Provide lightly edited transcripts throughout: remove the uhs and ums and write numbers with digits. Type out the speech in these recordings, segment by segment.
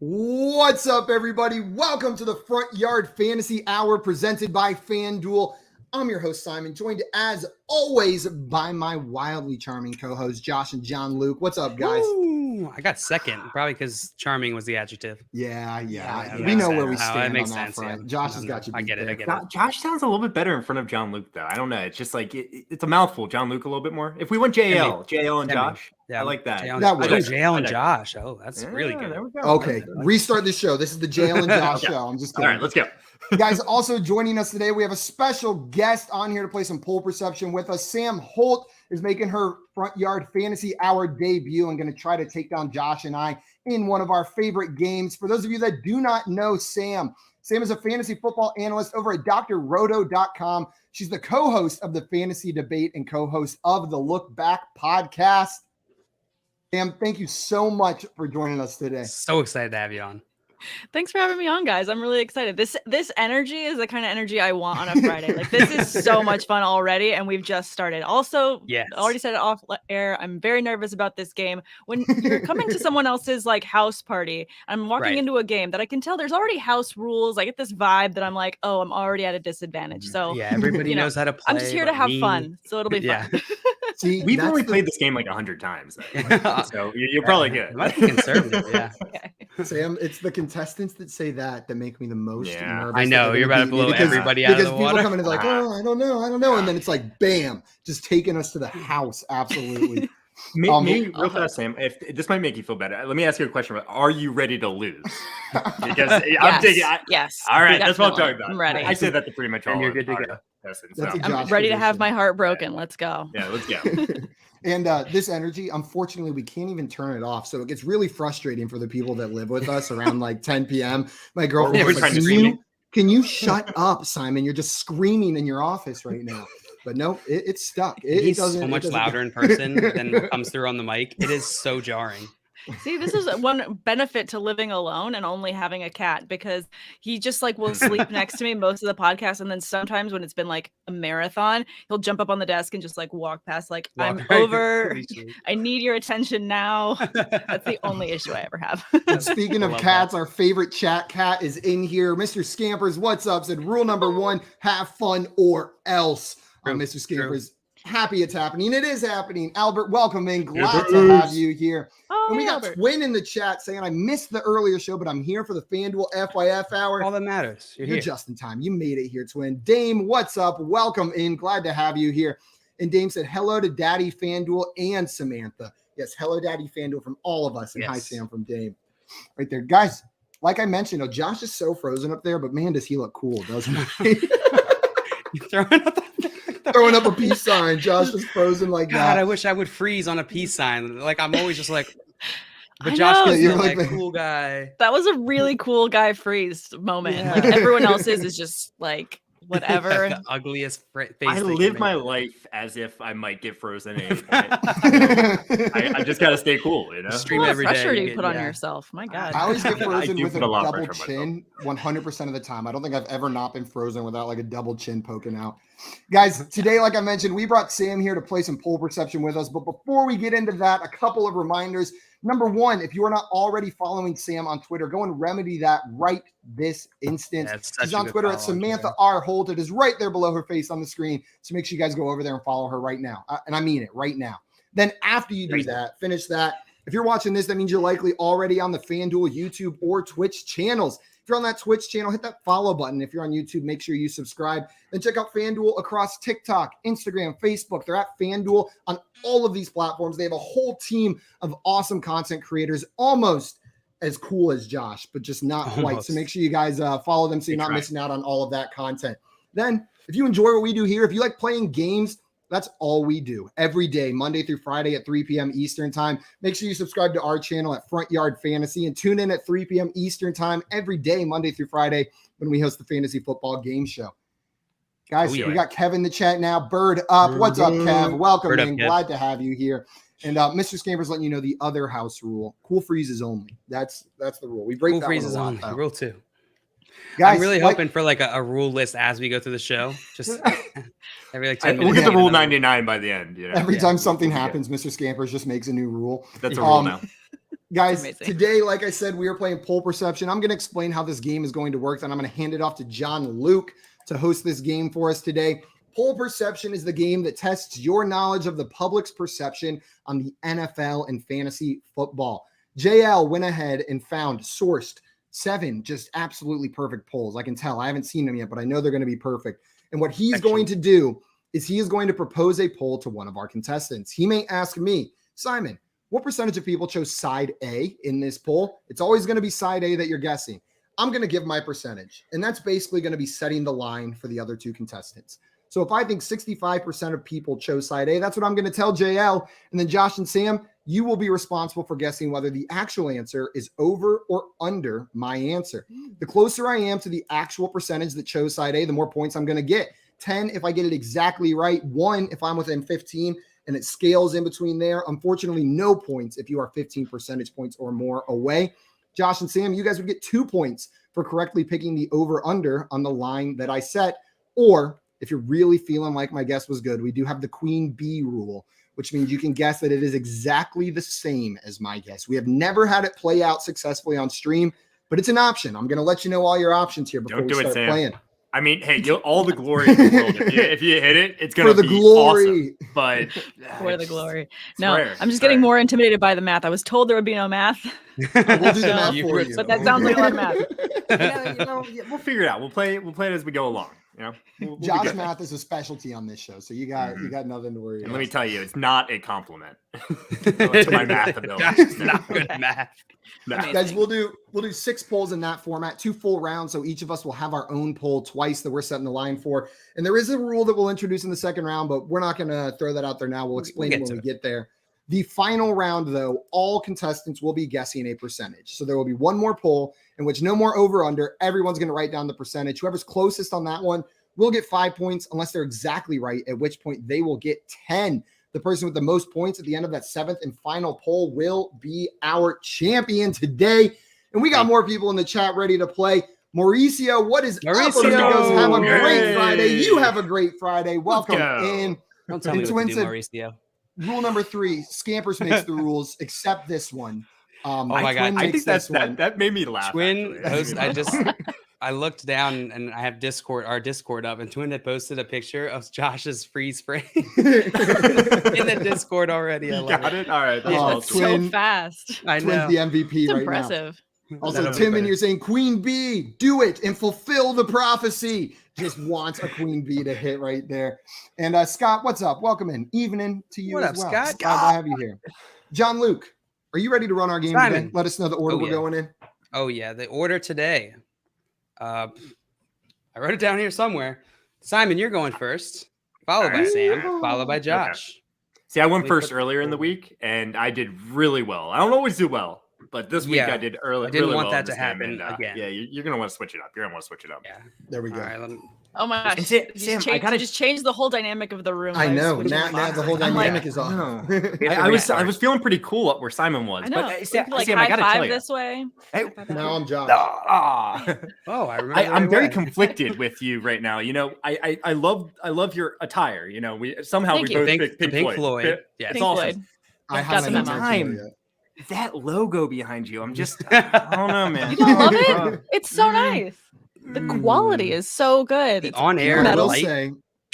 What's up, everybody? Welcome to the Front Yard Fantasy Hour presented by FanDuel. I'm your host, Simon, joined as always by my wildly charming co-hosts, Josh and John Luke. What's up, guys? Ooh, I got second, probably because charming was the adjective. Yeah. Yeah, We know where we it stand makes on that sense, front. yeah. Josh has got you beat I get it. there. Josh sounds a little bit better in front of John Luke, though. I don't know. It's just like it's a mouthful. John Luke a little bit more. If we went JL and Josh, Yeah, I like that. JL and Josh. Oh, that's really good. There we go. Okay, restart the show. This is the Jail and Josh show. I'm just kidding. All right, let's go. Guys, also joining us today, we have a special guest on here to play some poll perception with us. Sam Holt is making her Front Yard Fantasy Hour debut and going to try to take down Josh and I in one of our favorite games. For those of you that do not know Sam is a fantasy football analyst over at drroto.com. She's the co-host of the Fantasy Debate and co-host of the Look Back podcast. Sam, thank you so much for joining us today. So excited to have you on. Thanks for having me on, guys. I'm really excited. This energy is the kind of energy I want on a Friday. Like, this is so much fun already, and we've just started. Also, yes. Already said it off air. I'm very nervous about this game. When you're coming to someone else's like house party, I'm walking into a game that I can tell there's already house rules. I get this vibe that I'm like, oh, I'm already at a disadvantage. So yeah, everybody knows how to play. I'm just here to have fun, so it'll be fun. See, we've only played this game like 100 times, so you're probably good. It might be conservative, yeah. Okay. Sam, it's the contestants that say that make me the most nervous. I know, you're about to blow everybody out of the water. Because people come in and like, oh, I don't know. And then it's like, bam, just taking us to the house. Absolutely. Maybe real fast, Sam, if this might make you feel better, let me ask you a question. Are you ready to lose? Because I'm thinking, yes. All right, that's what I'm talking about. I'm ready. I say that to pretty much all. And you're good to go. I'm ready to have my heart broken. Let's go. Yeah, let's go. And this energy, unfortunately, we can't even turn it off. So it gets really frustrating for the people that live with us around like 10 p.m. My girlfriend was like, can you shut up, Simon? You're just screaming in your office right now. But no, it's stuck. He's so much louder in person than what comes through on the mic. It is so jarring. See, this is one benefit to living alone and only having a cat, because he just like will sleep next to me most of the podcast. And then sometimes when it's been like a marathon, he'll jump up on the desk and just like walk past like, I'm over. I need your attention now. That's the only issue I ever have. Speaking of cats, our favorite chat cat is in here. Mr. Scampers, what's up? Said rule number 1, have fun or else. Mr. Scampers. Happy it's happening. It is happening. Albert, welcome in. Glad to have you here. And we got Twin in the chat saying, I missed the earlier show, but I'm here for the FanDuel FYF Hour. All that matters. You're here. Just in time. You made it here, Twin. Dame, what's up? Welcome in. Glad to have you here. And Dame said, hello to Daddy FanDuel and Samantha. Yes, hello, Daddy FanDuel from all of us. And hi, Sam from Dame. Right there. Guys, like I mentioned, Josh is so frozen up there, but man, does he look cool, doesn't he? Throwing up a peace sign. Josh is frozen like that. God, I wish I would freeze on a peace sign. Like, I'm always just like, but Josh is like cool guy. That was a really cool guy freeze moment. Yeah. Like, everyone else's is just like whatever. The ugliest face. I live my life as if I might get frozen at any point. I just gotta stay cool, you know. Stream every day. Pressure you put on yourself. My God. I always get frozen with a double chin 100% of the time. I don't think I've ever not been frozen without like a double chin poking out. Guys, today, like I mentioned, we brought Sam here to play some poll perception with us. But before we get into that, a couple of reminders. Number 1, if you are not already following Sam on Twitter, go and remedy that right this instant. She's on Twitter at Samantha R. Holt. It is right there below her face on the screen. So make sure you guys go over there and follow her right now. And I mean it, right now. Then after you do that, finish that. If you're watching this, that means you're likely already on the FanDuel YouTube or Twitch channels. If you're on that Twitch channel, hit that follow button. If you're on YouTube, make sure you subscribe. Then check out FanDuel across TikTok, Instagram, Facebook. They're at FanDuel on all of these platforms. They have a whole team of awesome content creators, almost as cool as Josh, but just not quite. So make sure you guys follow them so you're not missing out on all of that content. Then, if you enjoy what we do here, if you like playing games, that's all we do every day, Monday through Friday at 3 p.m. Eastern time. Make sure you subscribe to our channel at Front Yard Fantasy and tune in at 3 p.m. Eastern time every day, Monday through Friday, when we host the Fantasy Football Game Show. Guys, we got Kev in the chat now. Bird up. What's up, Kev? Welcome in. Glad to have you here. And Mr. Scamper's letting you know the other house rule. Cool freezes only. That's the rule. We break cool that freezes only. Rule 2. Guys, I'm really hoping for like a rule list as we go through the show. Just every like 10 minutes. We'll get the rule 99 by the end. You know? Every time something happens, Mr. Scampers just makes a new rule. That's a rule now. Guys, today, like I said, we are playing poll perception. I'm going to explain how this game is going to work, and I'm going to hand it off to John Luke to host this game for us today. Poll perception is the game that tests your knowledge of the public's perception on the NFL and fantasy football. JL went ahead and sourced 7 just absolutely perfect polls. I can tell. I haven't seen them yet, but I know they're going to be perfect. And what he's going to do is he is going to propose a poll to one of our contestants. He may ask me, Simon, what percentage of people chose side A in this poll? It's always going to be side A that you're guessing. I'm going to give my percentage, and that's basically going to be setting the line for the other 2 contestants. So if I think 65% of people chose side A, that's what I'm going to tell JL. And then Josh and Sam, you will be responsible for guessing whether the actual answer is over or under my answer. The closer I am to the actual percentage that chose side A, the more points I'm going to get. 10 if I get it exactly right, 1 if I'm within 15, and it scales in between there. Unfortunately, no points if you are 15 percentage points or more away. Josh and Sam, you guys would get 2 points for correctly picking the over-under on the line that I set. Or if you're really feeling like my guess was good, we do have the queen bee rule, which means you can guess that it is exactly the same as my guess. We have never had it play out successfully on stream, but it's an option. I'm going to let you know all your options here before we start playing. I mean, hey, all the glory in the world. If you hit it, it's going to be glory. Awesome. But for the glory. No, I'm just getting more intimidated by the math. I was told there would be no math. We'll do the math for you. But that sounds like a lot of math. We'll figure it out. We'll play it as we go along. We'll Josh math is a specialty on this show, so you got nothing to worry about. And let me tell you, it's not a compliment to my math ability. It's not good math. No. Guys, we'll do 6 polls in that format, 2 full rounds, so each of us will have our own poll twice that we're setting the line for. And there is a rule that we'll introduce in the second round, but we're not going to throw that out there now. We'll explain it when we get there. The final round, though, all contestants will be guessing a percentage. So there will be one more poll in which no more over-under. Everyone's going to write down the percentage. Whoever's closest on that one will get 5 points unless they're exactly right, at which point they will get 10. The person with the most points at the end of that 7th and final poll will be our champion today. And we got more people in the chat ready to play. Mauricio, what is up, amigos? Have a great Friday. You have a great Friday. Welcome in. Don't tell me what to do, Mauricio. Rule number 3, Scampers makes the rules, except this one. Oh my God. I think that made me laugh. Twin host, I looked down and I have our Discord up, and Twin had posted a picture of Josh's freeze frame in the Discord already. I love it. All right. That's Twin, so fast. I know. Twin's the MVP it's right impressive. now. Also, Tim, and you're saying Queen Bee, do it and fulfill the prophecy. Just wants a Queen Bee to hit right there. And Scott, what's up? Welcome in. Evening to you as well. Scott? Glad to have you here. John Luke, are you ready to run our game today? Let us know the order we're going in. Oh, yeah. The order today. I wrote it down here somewhere. Simon, you're going first, followed by Sam, followed by Josh. Okay. See, I went first earlier in the week, and I did really well. I don't always do well, but this week I did early. I didn't really want well that to happen again. Yeah, you're gonna want to switch it up. Yeah. There we go. All right, oh my gosh. Sam, just change the whole dynamic of the room. I know. Now the whole dynamic is off. I was feeling pretty cool up where Simon was. I know. But Sam, I gotta tell you. This way. Hey, now I'm Josh. I remember. I'm very conflicted with you right now. I love your attire. We both picked Pink Floyd. Yeah, it's awesome. Floyd. I haven't got time. That logo behind you, I'm just, I don't know, man. You don't love it? It's so nice. The quality is so good. It's on air. I will say,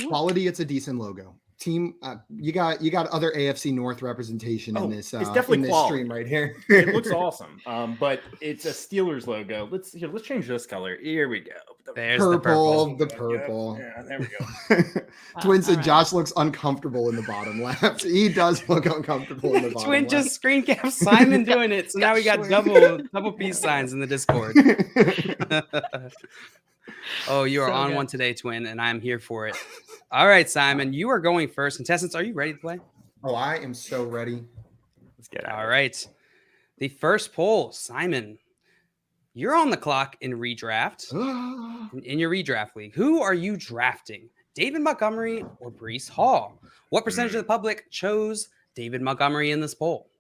quality, it's a decent logo. Team, you got other AFC North representation in this. It's definitely in this stream right here. It looks awesome. But it's a Steelers logo. Let's change this color. Here we go. There's purple. the purple. Yeah, there we go. Twin said Josh looks uncomfortable in the bottom left. He does look uncomfortable in the bottom Twin left. just screen capped Simon doing it. So now we got double peace signs in the Discord. Oh, you are so on one today, Twin, and I'm here for it. All right, Simon, you are going first. Contestants, are you ready to play? Oh, I am so ready. Let's get it. All right. The first poll, Simon, you're on the clock in redraft. In your redraft league, who are you drafting? David Montgomery or Breece Hall? What percentage of the public chose David Montgomery in this poll?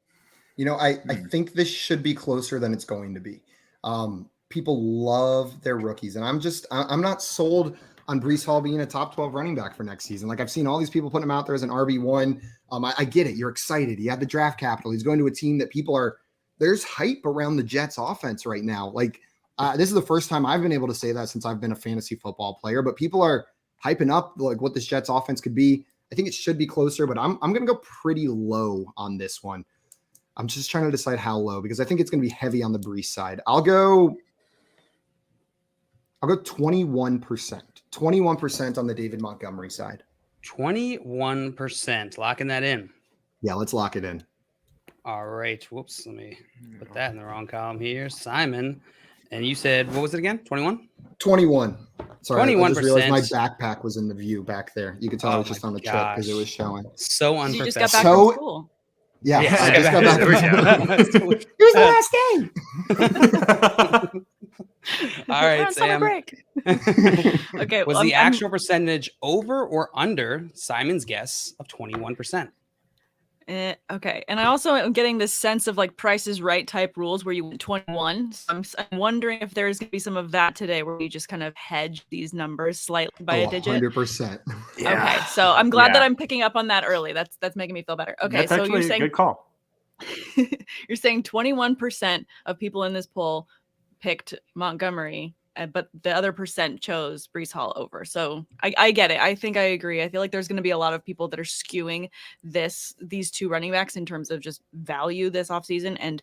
I think this should be closer than it's going to be. People love their rookies, and I'm not sold on Breece Hall being a top 12 running back for next season. Like, I've seen all these people putting him out there as an RB1. I get it. You're excited. He had the draft capital. He's going to a team that people are there's hype around the Jets offense right now. Like this is the first time I've been able to say that since I've been a fantasy football player, but people are hyping up like what this Jets offense could be. I think it should be closer, but I'm going to go pretty low on this one. I'm just trying to decide how low because I think it's going to be heavy on the Brees side. I'll go 21%. 21% on the David Montgomery side. 21%. Locking that in. Yeah, let's lock it in. All right. Whoops. Let me put that in the wrong column here. Simon. And you said, what was it again? 21? 21. Sorry, 21%. I just realized my backpack was in the view back there. You could tell I was just on the trip because it was showing. So unprofessional. You just got back from school. Yeah, I just got back from school. It was the last day. All right, Sam. Break. Okay. Was the actual percentage over or under Simon's guess of 21%? Okay. And I also am getting this sense of like Price is Right type rules where you went 21. So I'm wondering if there's going to be some of that today where you just kind of hedge these numbers slightly by a digit. 100%. Yeah. Okay. So I'm glad that I'm picking up on that early. That's making me feel better. Okay. That's so actually you're saying a good call. You're saying 21% of people in this poll picked Montgomery, but the other percent chose Brees Hall over. So I get it. I think I agree. I feel like there's going to be a lot of people that are skewing these two running backs in terms of just value this offseason. And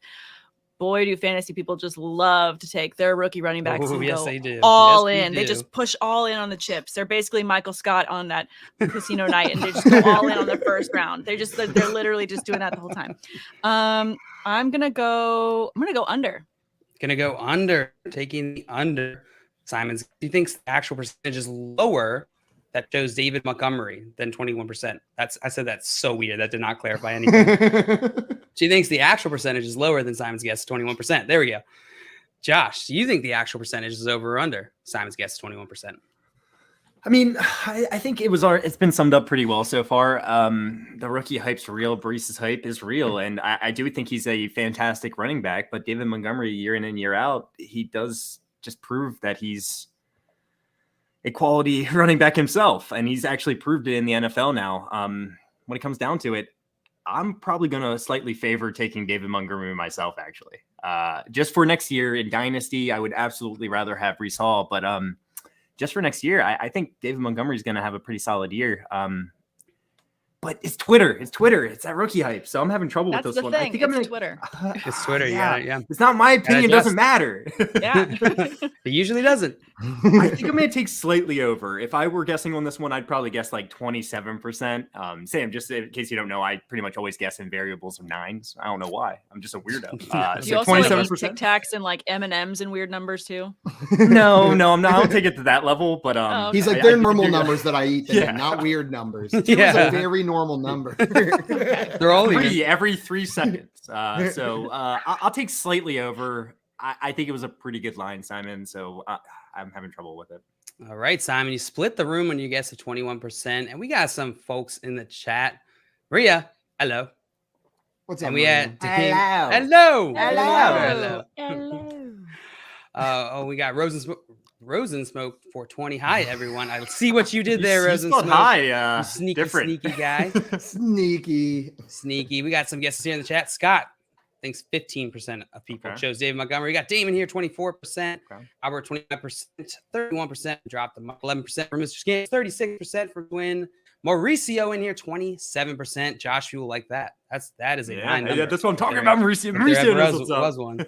boy, do fantasy people just love to take their rookie running backs and yes, go they do. all Yes, in. they They do. just push all in on the chips. They're basically Michael Scott on that casino night, and they just go all in on the first round. They're literally just doing that the whole time. I'm gonna go under. Gonna go under, taking the under. Simon's, he thinks the actual percentage is lower that shows David Montgomery than 21%. I said that's so weird. That did not clarify anything. She thinks the actual percentage is lower than Simon's guess, 21%. There we go. Josh, do you think the actual percentage is over or under Simon's guess, 21%? I mean, I think it's been summed up pretty well so far. The rookie hype's real. Brees' hype is real. And I do think he's a fantastic running back. But David Montgomery, year in and year out, he does just prove that he's a quality running back himself. And he's actually proved it in the NFL now. When it comes down to it, I'm probably going to slightly favor taking David Montgomery myself, actually. Just for next year in Dynasty, I would absolutely rather have Brees Hall. But just for next year, I think David Montgomery is going to have a pretty solid year. But it's Twitter. It's that rookie hype. So I'm having trouble with this one. Thing. I think I'm gonna, Twitter. It's Twitter. Yeah. It's not my opinion. It doesn't matter. Yeah. It usually doesn't. I think I'm going to take slightly over. If I were guessing on this one, I'd probably guess like 27%. Sam, just in case you don't know, I pretty much always guess in variables of nines. I don't know why. I'm just a weirdo. Do you also like use Tic Tacs and like M&Ms and weird numbers too? No, I'm not. I don't take it to that level. But Oh, okay. He's like, they're normal numbers that I eat, not weird numbers. Yeah. A very normal number. They're all every 3 seconds. So I'll take slightly over. I think it was a pretty good line, Simon. So I'm having trouble with it. All right, Simon, you split the room when you guess of 21%, and we got some folks in the chat. Maria, hello. What's up? And we had Hello. Hello. We got Rosen Smoke 420. Hi, everyone. I see what you did there, Rosen Smoke. Hi, You sneaky, different. sneaky guy. Sneaky. We got some guesses here in the chat. Scott thinks 15% of people chose David Montgomery. We got Damon here, 24%. Albert, 25%. 31% dropped the 11% for Mr. Skins. 36% for Gwyn. Mauricio in here, 27%. Josh, you will like that. That is a nine number. Yeah, that's what I'm talking about, Mauricio. Mauricio was one.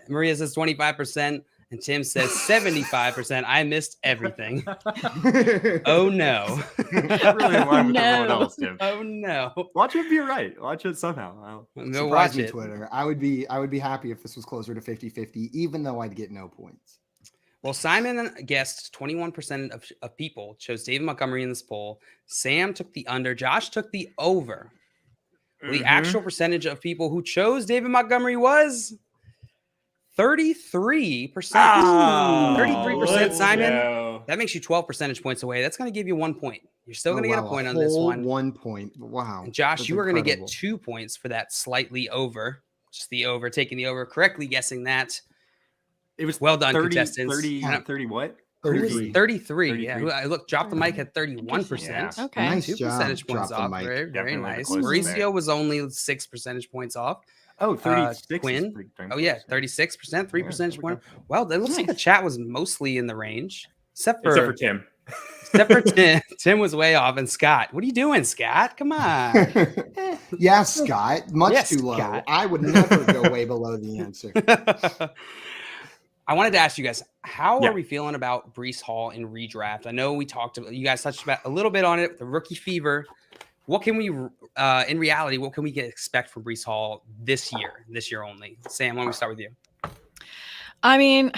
Maria says 25%. And Tim says 75%. I missed everything. Oh no. Really in line with everyone else, Tim. Oh no. Watch it be right. Watch it somehow. Go watch it. Twitter. I would be happy if this was closer to 50-50, even though I'd get no points. Well, Simon guessed 21% of people chose David Montgomery in this poll. Sam took the under. Josh took the over. The actual percentage of people who chose David Montgomery was 33%. 33%, Simon. Go. That makes you 12 percentage points away. That's going to give you 1 point. You're still going to get a point on this one. 1 point. Wow. And Josh, That's you are going to get incredible. 2 points for that slightly over. Just the over, taking the over, correctly guessing that. It was well done, 30, contestants. 30 what? 33. 33. Yeah. Look, drop the mic at 31%. Yeah. Okay. Nice 2 job. percentage points Drop the off. mic. Very Definitely nice. the closest Mauricio there. was only 6 percentage points off. Oh, 36. Quinn. Oh, yeah, 36%, 3 percentage point. Okay. Well, it looks like the chat was mostly in the range, except for Tim. Except for Tim. Tim was way off. And Scott, what are you doing, Scott? Come on. Yeah, Scott, much Yes, too low. Scott. I would never go way below the answer. I wanted to ask you guys, how Yeah. are we feeling about Breece Hall in redraft? I know we talked about, you guys touched about a little bit on it, the rookie fever. What can we, in reality, what can we expect from Breece Hall this year only? Sam, why don't we start with you? I mean,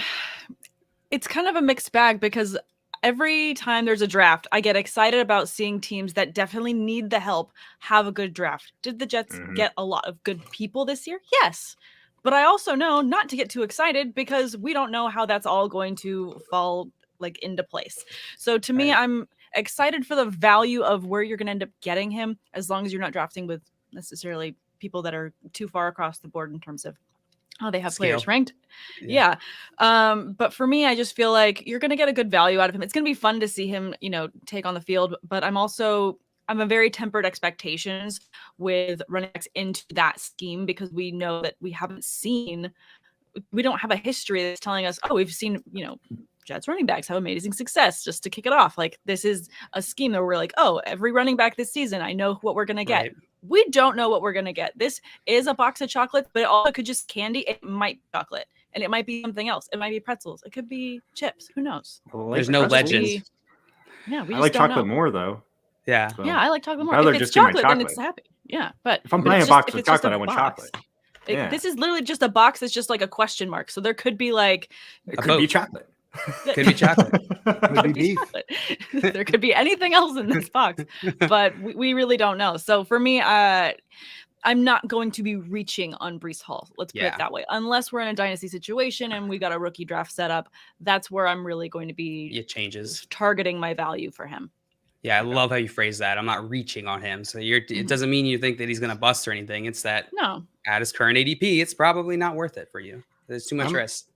it's kind of a mixed bag because every time there's a draft, I get excited about seeing teams that definitely need the help have a good draft. Did the Jets get a lot of good people this year? Yes. But I also know not to get too excited because we don't know how that's all going to fall like into place. So to me, I'm excited for the value of where you're going to end up getting him, as long as you're not drafting with necessarily people that are too far across the board in terms of how they have players ranked. Yeah. But for me, I just feel like you're going to get a good value out of him. It's going to be fun to see him, take on the field, but I'm a very tempered expectations with running backs into that scheme because we know that we don't have a history that's telling us, oh, we've seen, Jets running backs have amazing success. Just to kick it off, like this is a scheme that we're like, oh, every running back this season, I know what we're going to get. Right. We don't know what we're going to get. This is a box of chocolates, but it also could just candy. It might be chocolate and it might be something else. It might be pretzels. It could be chips. Who knows? There's no legend. We just I like don't chocolate know. more though. Yeah. So. Yeah, I like chocolate more. Rather If it's just do my chocolate, then chocolate. it's happy. Yeah, but If I'm but buying a it's box just- of if it's just chocolate, a I want box. chocolate. Yeah. This is literally just a box that's just like a question mark. So there could be like It A could be boat. chocolate. Could be chocolate. Could be beef. chocolate. There could be anything else in this box, but we really don't know. So for me, I'm not going to be reaching on Breece Hall. Let's put it that way. Unless we're in a dynasty situation and we got a rookie draft set up, that's where I'm really going to be It changes. targeting my value for him. Yeah, I love how you phrase that. I'm not reaching on him. So it doesn't mean you think that he's going to bust or anything. It's that No. at his current ADP, it's probably not worth it for you. There's too much risk.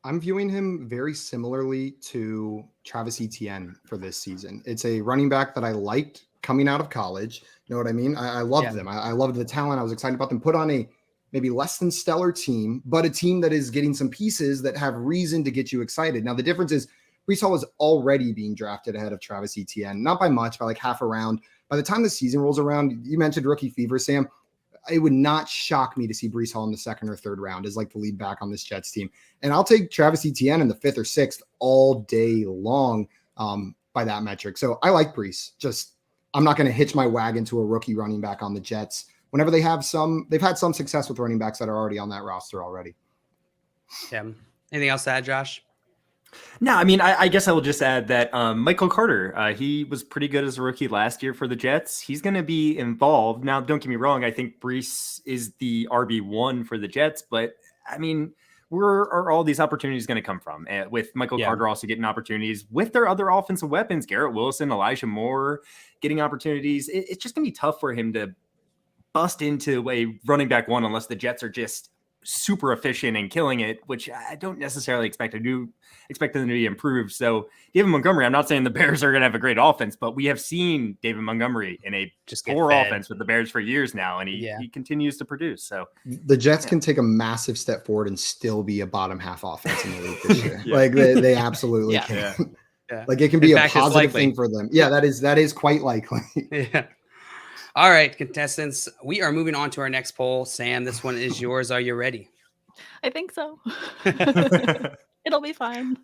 I'm viewing him very similarly to Travis Etienne for this season. It's a running back that I liked coming out of college. You know what I mean? I loved them. I loved the talent. I was excited about them. Put on a maybe less than stellar team, but a team that is getting some pieces that have reason to get you excited. Now, the difference is Breece Hall is already being drafted ahead of Travis Etienne, not by much, by like half a round. By the time the season rolls around, you mentioned rookie fever, Sam. It would not shock me to see Breece Hall in the second or third round as like the lead back on this Jets team. And I'll take Travis Etienne in the 5th or 6th all day long by that metric. So I like Breece. Just I'm not going to hitch my wagon to a rookie running back on the Jets. Whenever they've had some success with running backs that are already on that roster already. Yeah. Anything else to add, Josh? No, I mean, I guess I will just add that Michael Carter, he was pretty good as a rookie last year for the Jets. He's going to be involved. Now, don't get me wrong. I think Breece is the RB1 for the Jets, but I mean, where are all these opportunities going to come from? With Michael Carter also getting opportunities with their other offensive weapons, Garrett Wilson, Elijah Moore getting opportunities. It's just going to be tough for him to bust into a running back one unless the Jets are just super efficient and killing it, which I don't necessarily expect them to be improved. So David Montgomery, I'm not saying the Bears are going to have a great offense, but we have seen David Montgomery in a poor offense with the Bears for years now, and he continues to produce. So the Jets can take a massive step forward and still be a bottom half offense in the league this year. Like they absolutely can. Yeah. Like it can be a positive thing for them. Yeah, that is quite likely. Yeah. All right, contestants, we are moving on to our next poll. Sam, this one is yours. Are you ready? I think so. It'll be fine.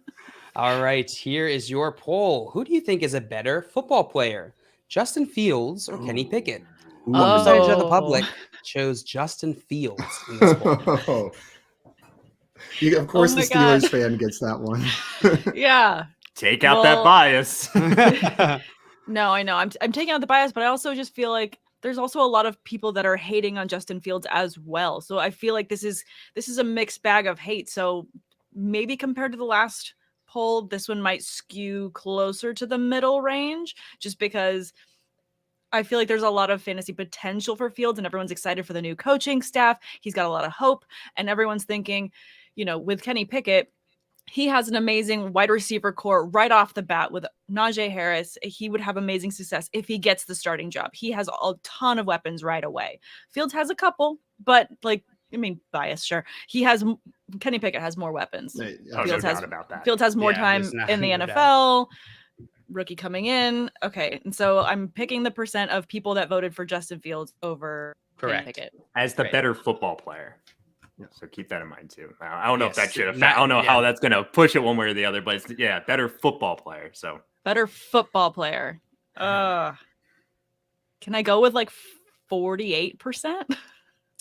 All right, here is your poll. Who do you think is a better football player, Justin Fields or Kenny Pickett? What percentage of the public chose Justin Fields in this poll? Of course, the Steelers fan gets that one. Yeah. Take out that bias. No, I know. I'm taking out the bias, but I also just feel like there's also a lot of people that are hating on Justin Fields as well. So I feel like this is a mixed bag of hate. So maybe compared to the last poll, this one might skew closer to the middle range, just because I feel like there's a lot of fantasy potential for Fields and everyone's excited for the new coaching staff. He's got a lot of hope, and everyone's thinking, with Kenny Pickett, he has an amazing wide receiver core right off the bat with Najee Harris. He would have amazing success if he gets the starting job. He has a ton of weapons right away. Fields has a couple, but like I mean, bias, sure. Kenny Pickett has more weapons. Yeah, Oh, no Fields doubt about that. Fields has more time there's in the no NFL. Rookie coming in. Okay. And so I'm picking the percent of people that voted for Justin Fields over Kenny Correct. Pickett. As the Right. better football player. So keep that in mind too. I don't know if Yes, that should affect. not- I don't know yeah. how that's going to push it one way or the other, but it's, better football player. So Better football player. Can I go with like 48%?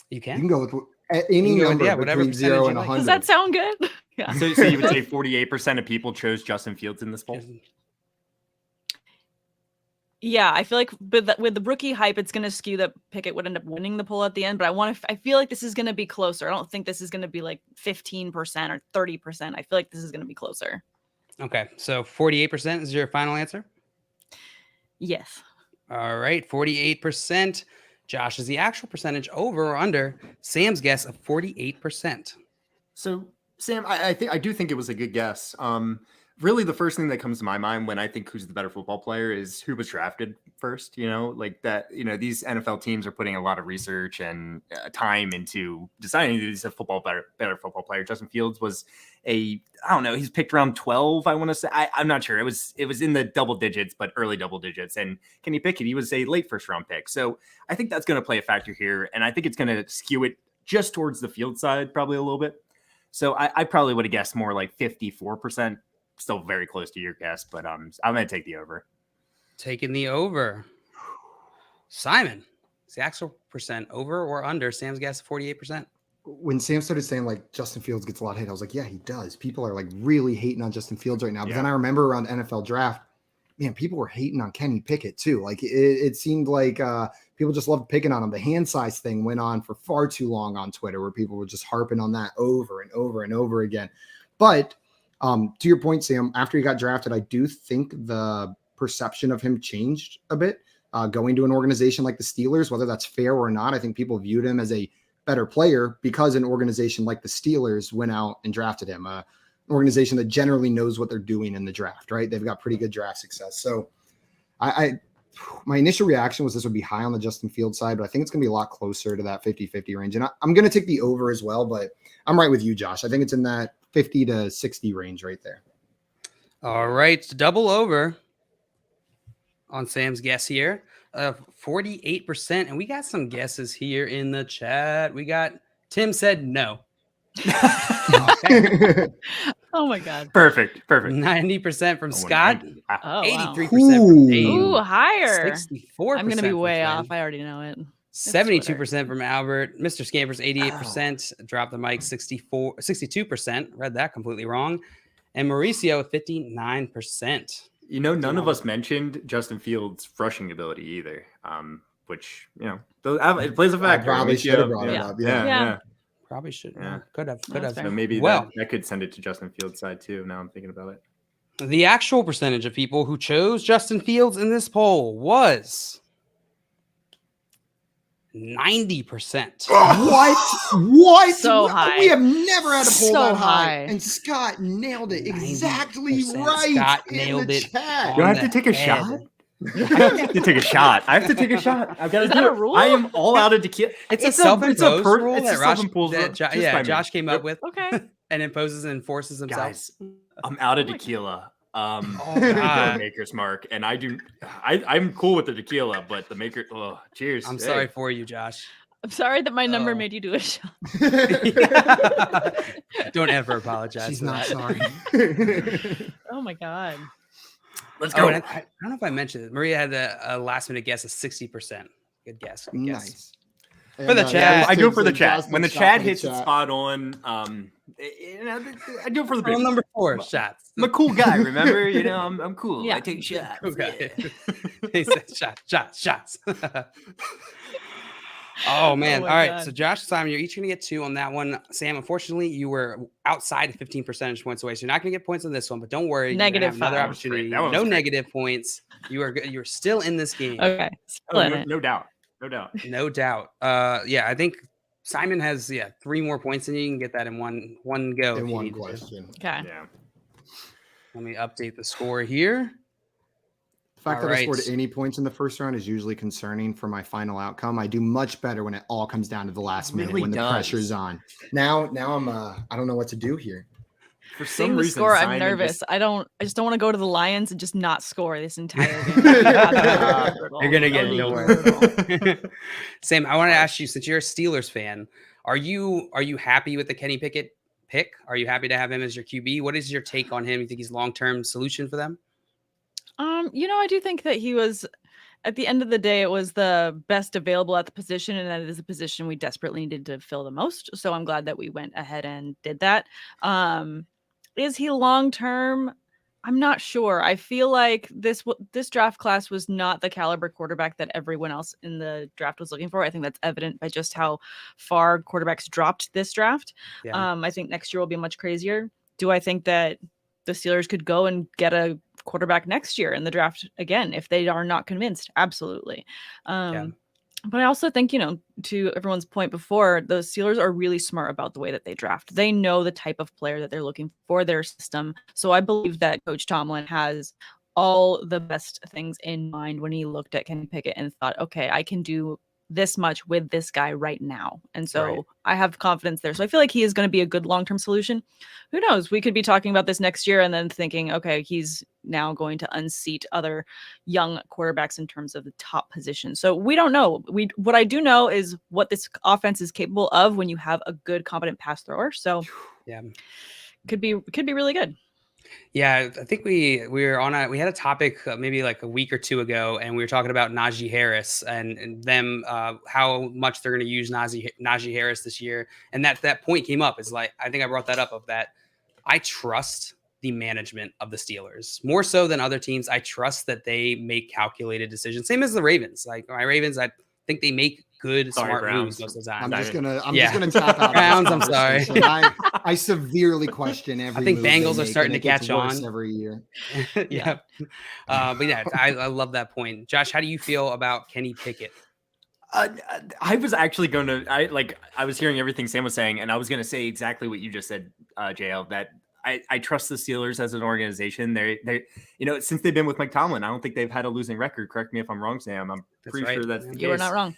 You You can. can go with any can go with, number whatever between 0 percentage and you like. 100. Does that sound good? Yeah. So you would say 48% of people chose Justin Fields in this poll? Yeah, I feel like with the rookie hype, it's going to skew that Pickett would end up winning the poll at the end. But I feel like this is going to be closer. I don't think this is going to be like 15% or 30%. I feel like this is going to be closer. Okay, so 48% is your final answer? Yes. All right, 48%. Josh, is the actual percentage over or under Sam's guess of 48%? So Sam, I do think it was a good guess. Really, the first thing that comes to my mind when I think who's the better football player is who was drafted first. Like that. These NFL teams are putting a lot of research and time into deciding who's a better football player. Justin Fields was I don't know. He's picked around 12. I want to say. I'm not sure. It was in the double digits, but early double digits. And Kenny Pickett, he was a late first round pick. So I think that's going to play a factor here, and I think it's going to skew it just towards the field side, probably a little bit. So I probably would have guessed more like 54%. Still very close to your guess, but I'm going to take the over. Taking the over. Simon, is the actual percent over or under Sam's guess of 48%? When Sam started saying like Justin Fields gets a lot of hate, I was like, yeah, he does. People are like really hating on Justin Fields right now. But then I remember around NFL draft, man, people were hating on Kenny Pickett too. Like it seemed like people just loved picking on him. The hand size thing went on for far too long on Twitter, where people were just harping on that over and over and over again. But to your point, Sam, after he got drafted, I do think the perception of him changed a bit. Going to an organization like the Steelers, whether that's fair or not, I think people viewed him as a better player because an organization like the Steelers went out and drafted him. An organization that generally knows what they're doing in the draft, right? They've got pretty good draft success. So my initial reaction was this would be high on the Justin Fields side, but I think it's going to be a lot closer to that 50-50 range. And I'm going to take the over as well, but I'm right with you, Josh. I think it's in that 50 to 60 range right there. All right, double over on Sam's guess here of 48%. And we got some guesses here in the chat. We got Tim said no. Okay. Oh my God. Perfect. 90% from Scott. 83% from Dave. Ooh, higher. 64%. I'm going to be way from off. I already know it. 72% from Albert. Mr. Scampers, 88%. Drop the mic, 62%. Read that completely wrong. And Mauricio, 59%. None of us mentioned Justin Fields' rushing ability either, which, it plays a factor. I probably should have brought it up. Yeah. Probably should. Yeah. Could have. So maybe that could send it to Justin Fields' side too. Now I'm thinking about it. The actual percentage of people who chose Justin Fields in this poll was 90%. What? So high. We have never had a poll So that high. high. And Scott nailed it exactly 90%. right. Scott in nailed the it. chat. Do I have to take a shot? I have to take a shot. I've got to Is do that it. a rule? I am all out of tequila. It's a self-imposed rule it's a that self-imposed rule. Josh came up with Okay. and imposes and enforces himself. Guys, I'm out of tequila. God. Maker's Mark, and I'm cool with the tequila, but the maker. Oh, cheers! I'm sorry for you, Josh. I'm sorry that my number Oh. made you do a shot. Don't ever apologize. She's for not that. sorry. Oh my God. Let's Oh, go. and I don't know if I mentioned it. Maria had a last minute guess of 60%. Good guess. Good guess. Nice. For the chat. I do it for the Tips chat. and When the Justin chat for the hits it chat. spot on, I do it for the Rule people. number 4, shots. I'm a cool guy, remember? I'm cool. Yeah. I take shots. Okay. He said shots. Oh man. Oh my All right. God. So Josh and Simon, you're each gonna get 2 on that one. Sam, unfortunately, you were outside of 15 percentage points away. So you're not gonna get points on this one, but don't worry. You're gonna Negative have another 5. opportunity. That was No great. negative points. You're still in this game. Okay. Still in it. No doubt. No doubt. Yeah, I think Simon has 3 more points than you. You can get that in one go. In if you one need to. question. Okay. Yeah. Let me update the score here. The fact All that I right. scored any points in the first round is usually concerning for my final outcome. I do much better when it all comes down to the last minute really when the does. pressure's on. Now I'm I don't know what to do here. For Seeing some the reason, score, I'm Simon nervous. I just don't want to go to the Lions and just not score this entire game. You're gonna get nowhere. Sam, I want to ask you, since you're a Steelers fan, are you happy with the Kenny Pickett pick? Are you happy to have him as your QB? What is your take on him? You think he's long-term solution for them? I do think that he was, at the end of the day, it was the best available at the position, and that is a position we desperately needed to fill the most. So I'm glad that we went ahead and did that. Is he long term? I'm not sure. I feel like this draft class was not the caliber quarterback that everyone else in the draft was looking for. I think that's evident by just how far quarterbacks dropped this draft. Yeah. I think next year will be much crazier. Do I think that the Steelers could go and get a quarterback next year in the draft again if they are not convinced? Absolutely. But I also think, to everyone's point before, the Steelers are really smart about the way that they draft. They know the type of player that they're looking for their system. So I believe that Coach Tomlin has all the best things in mind when he looked at Kenny Pickett and thought, okay, I can do this much with this guy right now. And so I have confidence there. So I feel like he is going to be a good long-term solution. Who knows? We could be talking about this next year and then thinking, okay, he's now going to unseat other young quarterbacks in terms of the top position. So we don't know. What I do know is what this offense is capable of when you have a good, competent pass thrower. So yeah, could be really good. Yeah, I think we had a topic maybe like a week or two ago, and we were talking about Najee Harris and them how much they're going to use Najee Harris this year, and that point came up. Is like, I think I brought that up, of that I trust the management of the Steelers more so than other teams. I trust that they make calculated decisions, same as the Ravens. Like my Ravens, I think they make good, smart moves most of the time. I'm just gonna tap out. Browns, I'm sorry. I severely question every. I think move Bengals they are make, starting and to it gets catch worse on every year. Yeah. But yeah, I love that point. Josh, how do you feel about Kenny Pickett? I was actually going to, I was hearing everything Sam was saying, and I was going to say exactly what you just said, JL, that I trust the Steelers as an organization. They since they've been with Mike Tomlin, I don't think they've had a losing record. Correct me if I'm wrong, Sam. I'm pretty sure that's the case. You are not wrong.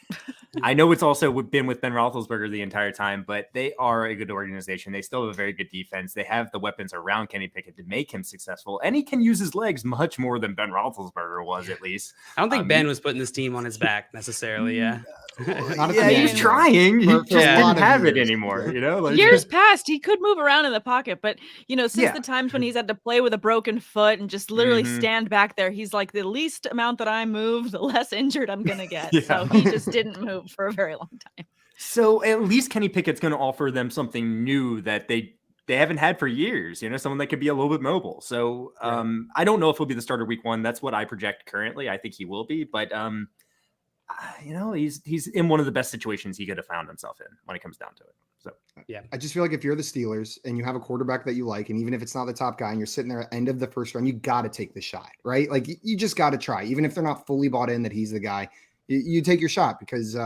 I know it's also been with Ben Roethlisberger the entire time, but they are a good organization. They still have a very good defense. They have the weapons around Kenny Pickett to make him successful, and he can use his legs much more than Ben Roethlisberger was, at least. I don't think Ben was putting this team on his back necessarily. Yeah. He was trying. He just didn't have it anymore. Years past, he could move around in the pocket, but since the times when he's had to play with a broken foot and just literally stand back there, he's like, the least amount that I move, the less injured I'm gonna get. So he just didn't move for a very long time. So at least Kenny Pickett's going to offer them something new that they haven't had for years. Someone that could be a little bit mobile. So I don't know if he'll be the starter week 1. That's what I project currently. I think he will be, but he's in one of the best situations he could have found himself in when it comes down to it. So yeah, I just feel like if you're the Steelers and you have a quarterback that you like, and even if it's not the top guy and you're sitting there at the end of the first round, you got to take the shot, right? Like you just got to try, even if they're not fully bought in that he's the guy. You take your shot because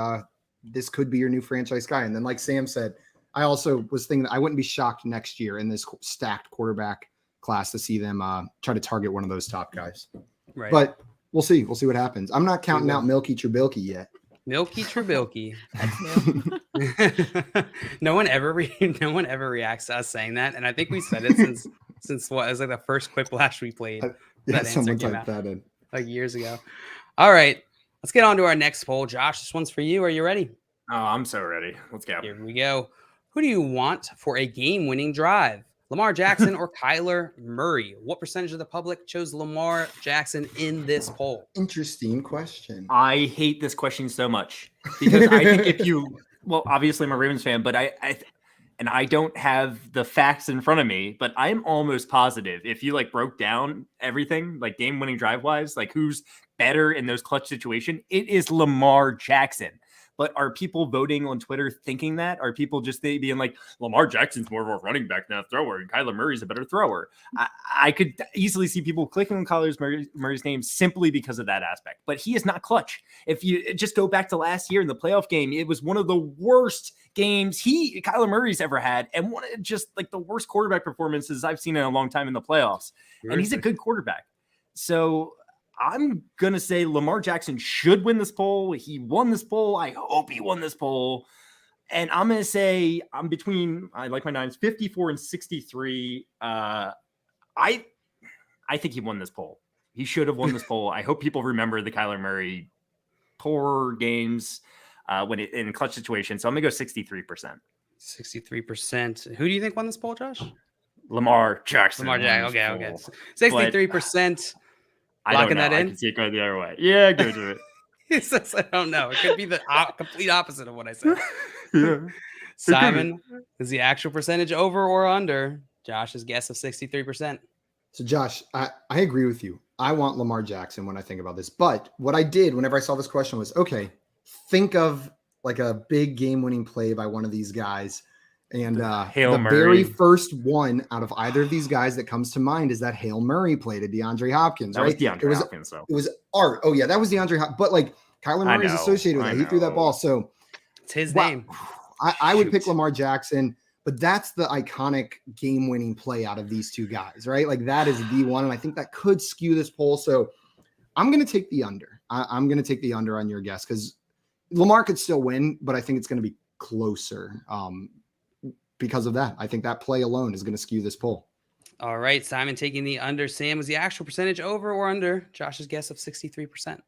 this could be your new franchise guy. And then, like Sam said, I also was thinking that I wouldn't be shocked next year in this stacked quarterback class to see them try to target one of those top guys. Right. But we'll see. We'll see what happens. I'm not counting out Milky Trubilky yet. Milky Trubilky. No one ever reacts to us saying that, and I think we said it since what, it was like the first Quiplash we played. Someone typed that in like years ago. All right, let's get on to our next poll. Josh, this one's for you. Are you ready? Oh, I'm so ready. Let's go. Here we go. Who do you want for a game-winning drive? Lamar Jackson or Kyler Murray? What percentage of the public chose Lamar Jackson in this poll? Interesting question. I hate this question so much because I think obviously I'm a Ravens fan, but I don't have the facts in front of me, but I'm almost positive if you broke down everything, like game-winning drive-wise, like who's better in those clutch situations, it is Lamar Jackson. But are people voting on Twitter thinking that? Are people just being like, Lamar Jackson's more of a running back than a thrower, and Kyler Murray's a better thrower? I could easily see people clicking on Kyler Murray's name simply because of that aspect. But he is not clutch. If you just go back to last year in the playoff game, it was one of the worst games Kyler Murray's ever had, and one of just the worst quarterback performances I've seen in a long time in the playoffs. And he's a good quarterback. So I'm going to say Lamar Jackson should win this poll. He won this poll. I hope he won this poll. And I'm going to say I'm between, I like my nines, 54 and 63. I think he won this poll. He should have won this poll. I hope people remember the Kyler Murray poor games when in clutch situations. So I'm going to go 63%. 63%. Who do you think won this poll, Josh? Lamar Jackson. Okay. 63%. Locking that in? I can see it going the other way. Yeah, go to it. He says, I don't know. It could be the complete opposite of what I said. Yeah. Simon, is the actual percentage over or under Josh's guess of 63%? So, Josh, I agree with you. I want Lamar Jackson when I think about this. But what I did whenever I saw this question was, okay, think of like a big game-winning play by one of these guys. And the very first one out of either of these guys that comes to mind is that Hail Murray play to DeAndre Hopkins. That was DeAndre Hopkins, though. It was Art. Oh, yeah, that was DeAndre Hopkins. But, like, Kyler Murray is associated with that. He threw that ball. So it's his name. I would pick Lamar Jackson, but that's the iconic game-winning play out of these two guys, right? Like, that is the one, and I think that could skew this poll. So I'm going to take the under. I'm going to take the under on your guess because Lamar could still win, but I think it's going to be closer. Because of that, I think that play alone is going to skew this poll. All right, Simon taking the under. Sam, was the actual percentage over or under Josh's guess of 63%?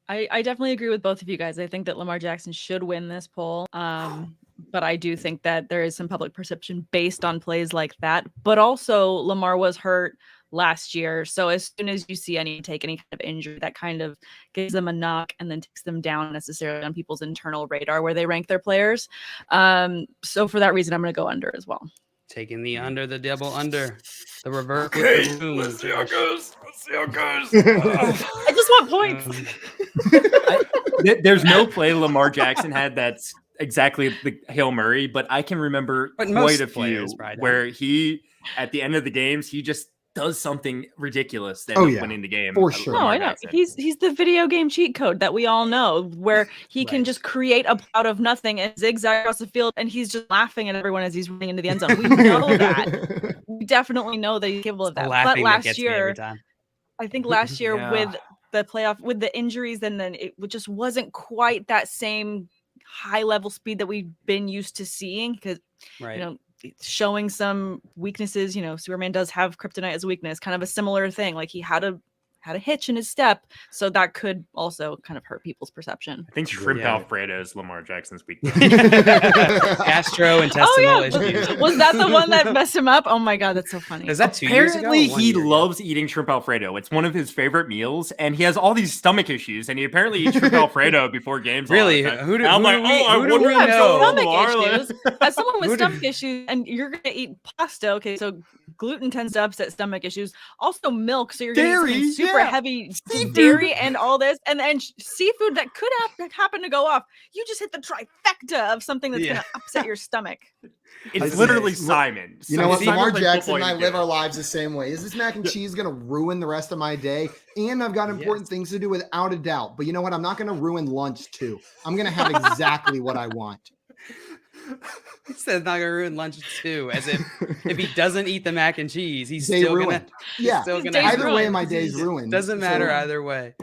I definitely agree with both of you guys. I think that Lamar Jackson should win this poll. But I do think that there is some public perception based on plays like that. But also Lamar was hurt last year. So as soon as you see take any kind of injury, that kind of gives them a knock and then takes them down necessarily on people's internal radar where they rank their players. So for that reason, I'm going to go under as well. Taking the under, the double under, the reverse. Okay, let's see how it goes. I just want points. There's no play Lamar Jackson had that's exactly the Hail Murray, but I can remember quite a few where he, at the end of the games, he just does something ridiculous that winning the game. For sure. No, I know. He's the video game cheat code that we all know, where he can just create a out of nothing and zigzag across the field, and he's just laughing at everyone as he's running into the end zone. We know that. We definitely know that he's capable of that. But last year, I think last year with the playoff, with the injuries, and then it just wasn't quite that same high level speed that we've been used to seeing because, showing some weaknesses. Superman does have kryptonite as a weakness, kind of a similar thing. Like he had a hitch in his step, so that could also kind of hurt people's perception. I think shrimp Alfredo is Lamar Jackson's weakness. Gastrointestinal issues. Was that the one that messed him up? Oh my god, that's so funny. Is that 2 years ago? Apparently, he loves eating shrimp Alfredo. It's one of his favorite meals, and he has all these stomach issues. And he apparently eats shrimp Alfredo before games. Really? Who do we know? Stomach issues. As someone with stomach issues, and you're gonna eat pasta. Okay, so gluten tends to upset stomach issues. Also, milk. So you're gonna eat super heavy dairy and all this, and then seafood that could happen to go off. You just hit the trifecta of something that's gonna upset your stomach. It's literally Simon. You know what? Lamar Jackson and I live our lives the same way. Is this mac and cheese going to ruin the rest of my day? And I've got important things to do without a doubt. But you know what? I'm not going to ruin lunch too. I'm going to have exactly what I want. He said not going to ruin lunch too, as if he doesn't eat the mac and cheese, he's still going to. Yeah. Either way, my day's ruined. Doesn't matter either way.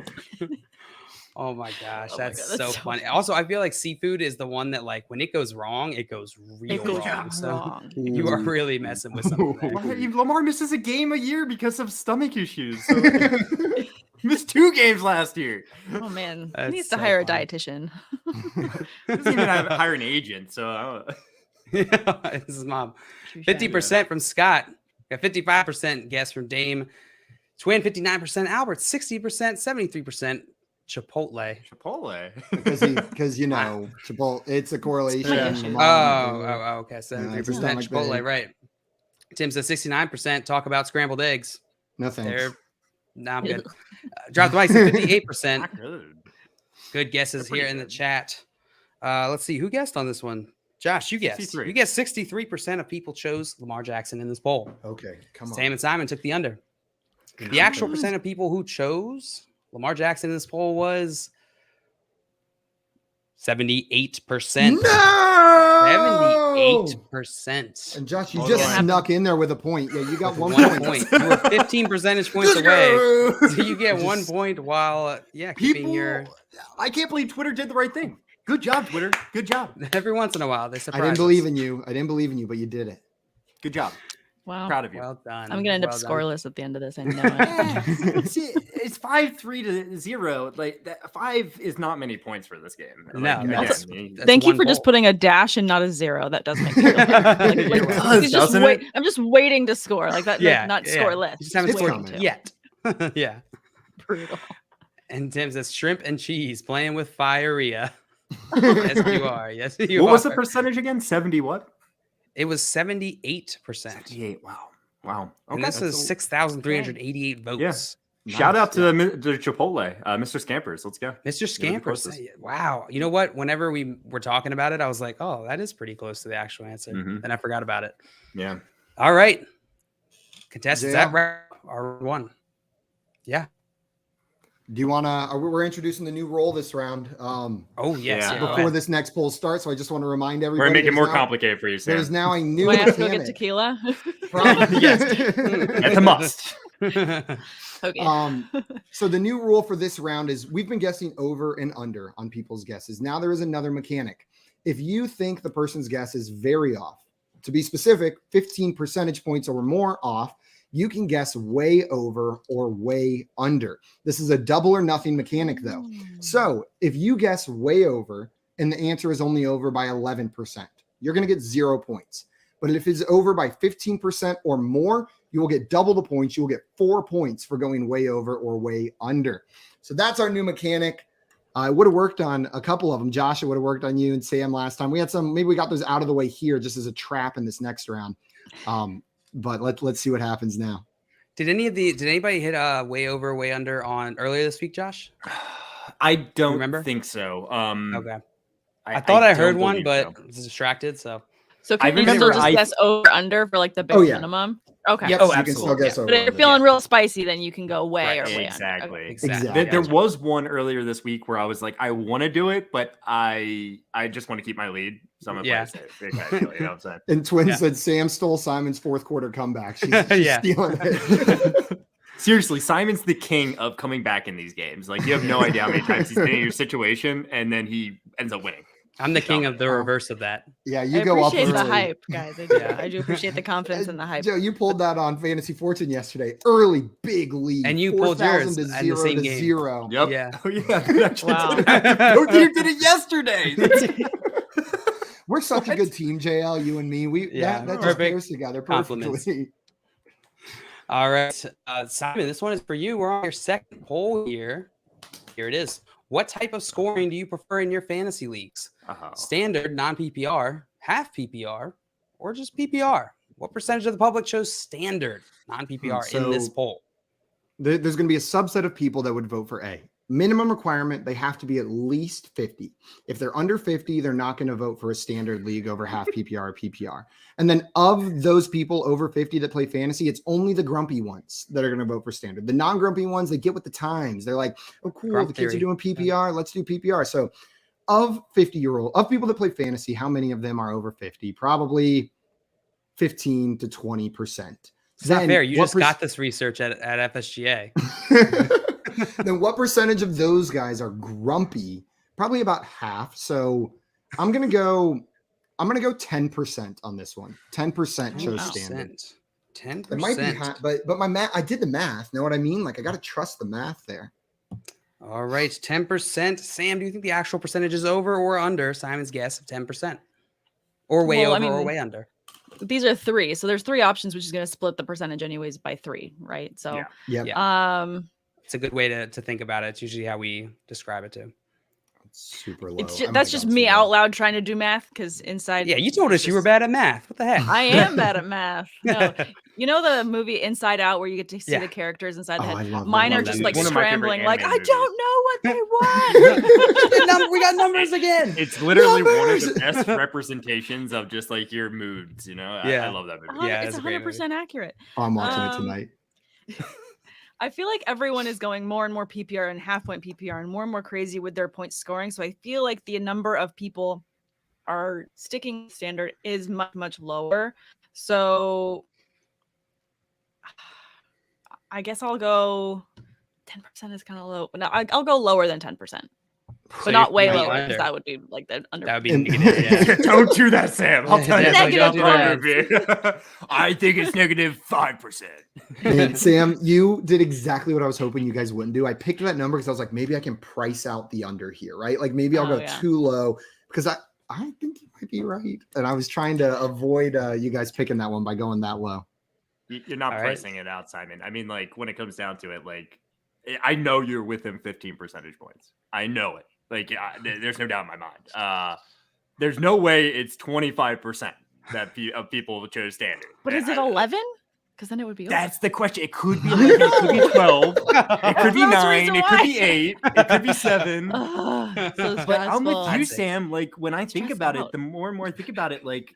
Oh my gosh, that's so funny. Also, I feel like seafood is the one that, like, when it goes wrong, it goes real wrong. So you are really messing with something there. Lamar misses a game a year because of stomach issues. So missed 2 games last year. Oh man, he needs to hire a dietitian. Doesn't even hire an agent. So this is mom. 50% from Scott. Got 55% guess from Dame. Twin 59%. Albert 60%. 73%. Chipotle. because Chipotle, it's a correlation. Okay. 73% Chipotle, right. Tim says 69%. Talk about scrambled eggs. No thanks. I'm good. Drop the mic, 58%. Good guesses here in the chat. Let's see who guessed on this one. Josh, you guessed. 63. You guessed 63% of people chose Lamar Jackson in this poll. Okay, come on. Sam and Simon took the under. The actual percent of people who chose Lamar Jackson in this poll was 78%. No! 78%. And Josh, you Hold just on. snuck in there with a point. Yeah, you got 1 1 point. point. You were 15 percentage points Let's away. go! So you get 1 point while, keeping your. I can't believe Twitter did the right thing. Good job, Twitter. Good job. Every once in a while, they surprise I didn't believe us. in you. I didn't believe in you, but you did it. Good job. Wow. Proud of you. Well done. I'm gonna end up Well done. scoreless at the end of this. I know it. See, it's 5-3-0. Like that, 5 is not many points for this game. No, Like, that's- again, That's Thank you one for just goal. putting a dash and not a 0. That does make me feel better. It does, he's just doesn't wait. it? I'm just waiting to score like that. Yeah, not yeah. score less. You just haven't It's scored coming. yet. Yeah. Brutal. And Tim says shrimp and cheese playing with firea. Yes, you are. Yes, you What are. was the percentage again? 70 what? It was 78%. 78. Wow. Wow. And this is 6,388 votes. Yeah. Shout out to the Chipotle, Mr. Scampers. Let's go. Mr. Yeah, Scampers. of course. Wow. You know what? Whenever we were talking about it, I was like, oh, that is pretty close to the actual answer. Mhm. Then I forgot about it. Yeah. All right. Contestants, Yeah. that round are one. Yeah. Do you want to? We're introducing the new role this round. Oh, yes. Yeah. Yeah, Before this next poll starts, so I just want to remind everybody. We're going to make it there's more now- complicated for you, Sam. There's now a new Do I have to go get mechanic. tequila? Probably. It's a must. Okay. So the new rule for this round is we've been guessing over and under on people's guesses. Now there is another mechanic. If you think the person's guess is very off, to be specific, 15 percentage points or more off, you can guess way over or way under. This is a double or nothing mechanic, though. So if you guess way over and the answer is only over by 11%, you're going to get 0 points. But if it's over by 15% or more, you will get double the points. You will get 4 points for going way over or way under. So that's our new mechanic. I would have worked on a couple of them. Josh, it would have worked on you and Sam last time. We had some, maybe we got those out of the way here just as a trap in this next round. But let's see what happens now. Did anybody hit way over, way under on earlier this week, Josh? I don't Remember? think so. Okay. I thought I heard don't one, believe but so. I was distracted. So So can you remember still just guess over under for like the bare Oh, yeah. minimum? Okay. Yep, Oh, you can absolutely. still guess Yeah. over. But if you're under. feeling real spicy, then you can go way or way Exactly. under. Okay. exactly. There was one earlier this week where I was like, I want to do it, but I just want to keep my lead. So I'm gonna Yeah. play it safe. Exactly, you know what I'm saying? And Twin Yeah. said Sam stole Simon's fourth quarter comeback. She's Yeah. stealing it. Seriously, Simon's the king of coming back in these games. Like you have no idea how many times he's been in your situation, and then he ends up winning. I'm the king of the reverse of that. Yeah, I you go up appreciate the early. hype, guys. I do. Yeah. I do appreciate the confidence and the hype. Joe, you pulled that on Fantasy Fortune yesterday. Early, big lead. And you pulled yours 4,000 to in the 0 same to game. 0. Yep. Yeah. Oh yeah. You actually Wow. did it. Oh, you did it yesterday. We're such a What? good team, JL, you and me. Yeah, That just perfect. pairs together Compliments. perfectly. All right, Simon, this one is for you. We're on your second poll here. Here it is. What type of scoring do you prefer in your fantasy leagues? Uh-huh. Standard, non-PPR, half PPR, or just PPR? What percentage of the public chose standard, non-PPR in this So- poll? There's going to be a subset of people that would vote for A. Minimum requirement, they have to be at least 50. If they're under 50, they're not going to vote for a standard league over half PPR or PPR. And then of those people over 50 that play fantasy, it's only the grumpy ones that are going to vote for standard. The non-grumpy ones, they get with the times. They're like, oh, cool, Grump the kids are theory. doing PPR. Let's do PPR. So of people that play fantasy, how many of them are over 50? Probably 15 to 20%. It's not fair. You what just got this research at FSGA. then what percentage of those guys are grumpy? Probably about half. So I'm gonna go 10% on this one. 10% chose standard. 10%. It might be but my math, I did the math. Know what I mean? Like I gotta trust the math there. All right, 10%. Sam, do you think the actual percentage is over or under Simon's guess of 10%? Or way Well, I over or mean, way under? These are 3. So there's 3 options, which is going to split the percentage anyways by 3, right? So, Yeah. Yeah. It's a good way to think about it. It's usually how we describe it too. Super low. it's I just, might that's have just gone me too out low. loud trying to do math because inside. Yeah, you told us you were bad at math. What the heck? I am bad at math. No, you know the movie Inside Out where you get to see Yeah. the characters inside the Oh, head. I love that Mine are movie. just One like of my favorite scrambling, like I animated don't know what they want. We got numbers again. It's literally one of Numbers! the best representations of just like your moods, you know? Yeah. I love that movie. Yeah, It's it's a great movie. 100% accurate. Oh, I'm watching it Um, tonight. I feel like everyone is going more and more PPR and half-point PPR and more crazy with their point scoring. So I feel like the number of people are sticking standard is much lower. So I guess I'll go 10% is kind of low. No, I'll go lower than 10%. But not way lower, because that would be like the under. That would be negative. Yeah. Don't do that, Sam. I'll tell you. Negative I think it's -5%. Man, Sam, you did exactly what I was hoping you guys wouldn't do. I picked that number because I was like, maybe I can price out the under here, right? Like maybe I'll go too low because I think you might be right. And I was trying to avoid you guys picking that one by going that low. You're not pricing it out, Simon. I mean, like when it comes down to it, like I know you're within 15 percentage points. I know it. Like, there's no doubt in my mind. There's no way it's 25% that of people chose standard. But is it 11? Because then it would be. That's the question. It could be 11. It could be 12. It could be 9. It could be 8. It could be 7. But I'm with you, Sam. Like when I think about it, the more and more I think about it, like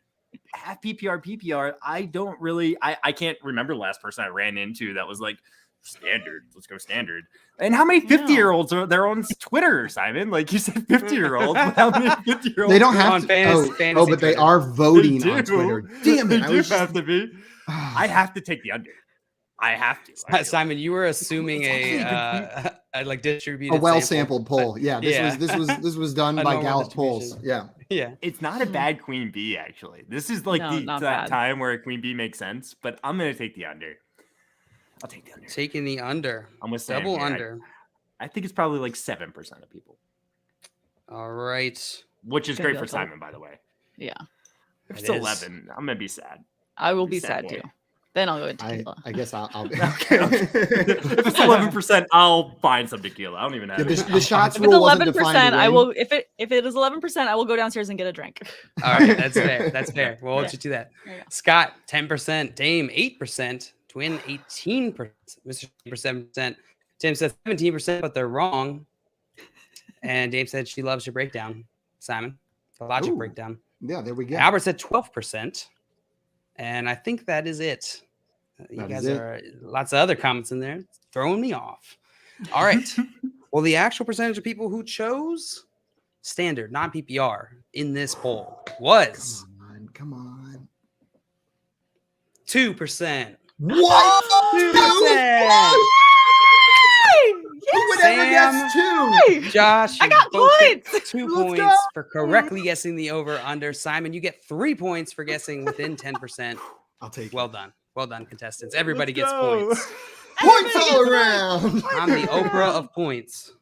half PPR, I don't really. I can't remember the last person I ran into that was like. Standard. Let's go standard. And how many 50-year-olds are there on Twitter, Simon? Like you said, 50-year-olds. How many 50-year-olds? They don't have to. Fantasy but they are voting on Twitter. Damn it! They do have to be. I have to take the under. I have to. Simon, you were assuming a like distributed, a well-sampled poll. Yeah, this was done by Gallup polls. Yeah. It's not a bad queen bee actually. This is like that time where a queen bee makes sense. But I'm gonna take the under. I'll take the under. Taking the under. I'm with double under. I think it's probably like 7% of people. All right. Which is great for Simon, by the way. Yeah. If it's 11, I'm gonna be sad. I will be sad too. Then I'll go into tequila. I guess I'll be okay. If it's 11%, I'll find some tequila. I don't even have the shots rule wasn't defined. I will. If it is 11%, I will go downstairs and get a drink. All right, that's fair. That's fair. We'll hold you to that. Scott 10%, Dame 8%. Twin 18%, Mr. 7%. Tim said 17%, but they're wrong. And Dave said she loves your breakdown, Simon. The logic breakdown. Yeah, there we go. Albert said 12%. And I think that is it. You guys are lots of other comments in there. It's throwing me off. All right. Well, the actual percentage of people who chose standard, not PPR, in this poll was come on. 2%. What? 2%. Who would ever guess 2? Josh, I got points. 2 points for correctly guessing the over under. Simon, you get 3 points for guessing within 10%. I'll take it. Well done, contestants. Everybody gets points. Points all around. I'm the Oprah of points.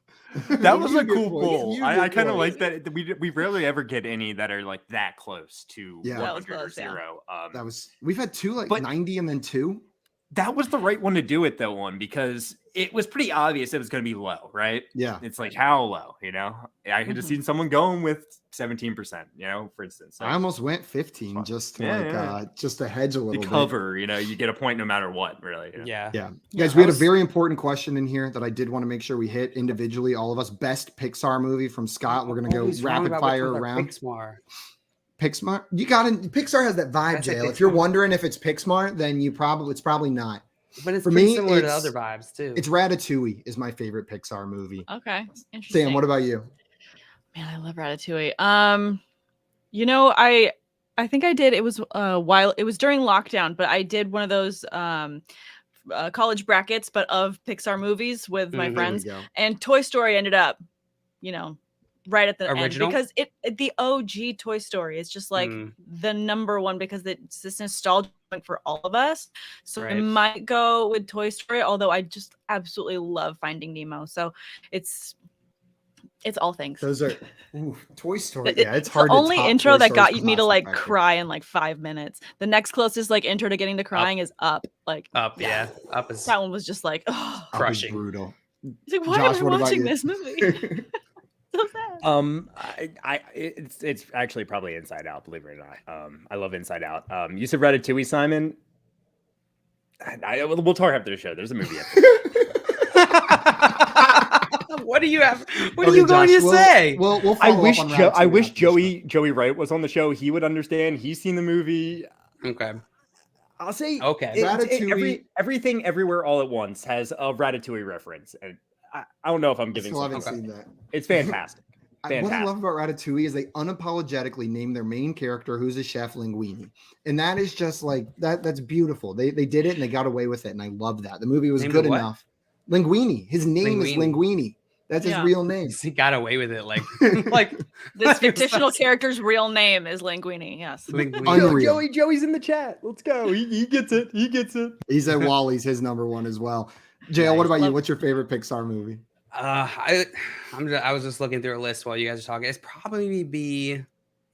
That was a cool poll. I kind of like that. We rarely ever get any that are like that close to 100 or 0. We've had 2 like 90 and then 2. That was the right one to do it though, because it was pretty obvious it was going to be low, right? Yeah. It's like how low, I could have seen someone going with 17%, for instance. I almost went 15 just to just to hedge a little bit. Cover, you get a point no matter what, really. Yeah. Guys, we had a very important question in here that I did want to make sure we hit individually, all of us. Best Pixar movie from Scott. We're going to go rapid fire around. Pixar, Pixar has that vibe, Jail. If you're wondering if it's Pixar, then it's probably not. But it's for me, similar to other vibes too. It's Ratatouille is my favorite Pixar movie. Okay, interesting. Sam, what about you? Man, I love Ratatouille. I think I did. It was it was during lockdown, but I did one of those college brackets, but of Pixar movies with my friends, and Toy Story ended up, right at the original? End, because the OG Toy Story is just like the number one, because it's this nostalgia for all of us. So I might go with Toy Story, although I just absolutely love Finding Nemo. So it's all things. Those are Toy Story. Yeah, it's hard. The only intro that got me to like cry in like 5 minutes. The next closest like intro to getting to crying is Up. Up is that one was just like crushing, brutal. It's like, why am I watching this movie? So sad. It's actually probably Inside Out, believe it or not. I love Inside Out. You said Ratatouille, Simon. We'll talk after the show. There's a movie after. What do you have? What are you going to say? We'll I wish Joey Wright was on the show. He would understand. He's seen the movie. Okay. I'll say Okay. Ratatouille. Everything Everywhere All at Once has a Ratatouille reference, and I don't know if I'm I giving. still haven't something. seen that. It's fantastic. What I love about Ratatouille is they unapologetically name their main character, who's a chef, Linguini, and that is just like that. That's beautiful. They did it and they got away with it, and I love that. The movie was good enough. Linguini. His name is Linguini. That's his real name. He got away with it, like this fictional character's real name is Linguini. Yes, Linguini. Joey's in the chat. Let's go. He gets it. He gets it. He said Wally's his number one as well. JL, what about you? What's your favorite Pixar movie? I was just looking through a list while you guys are talking. It's probably be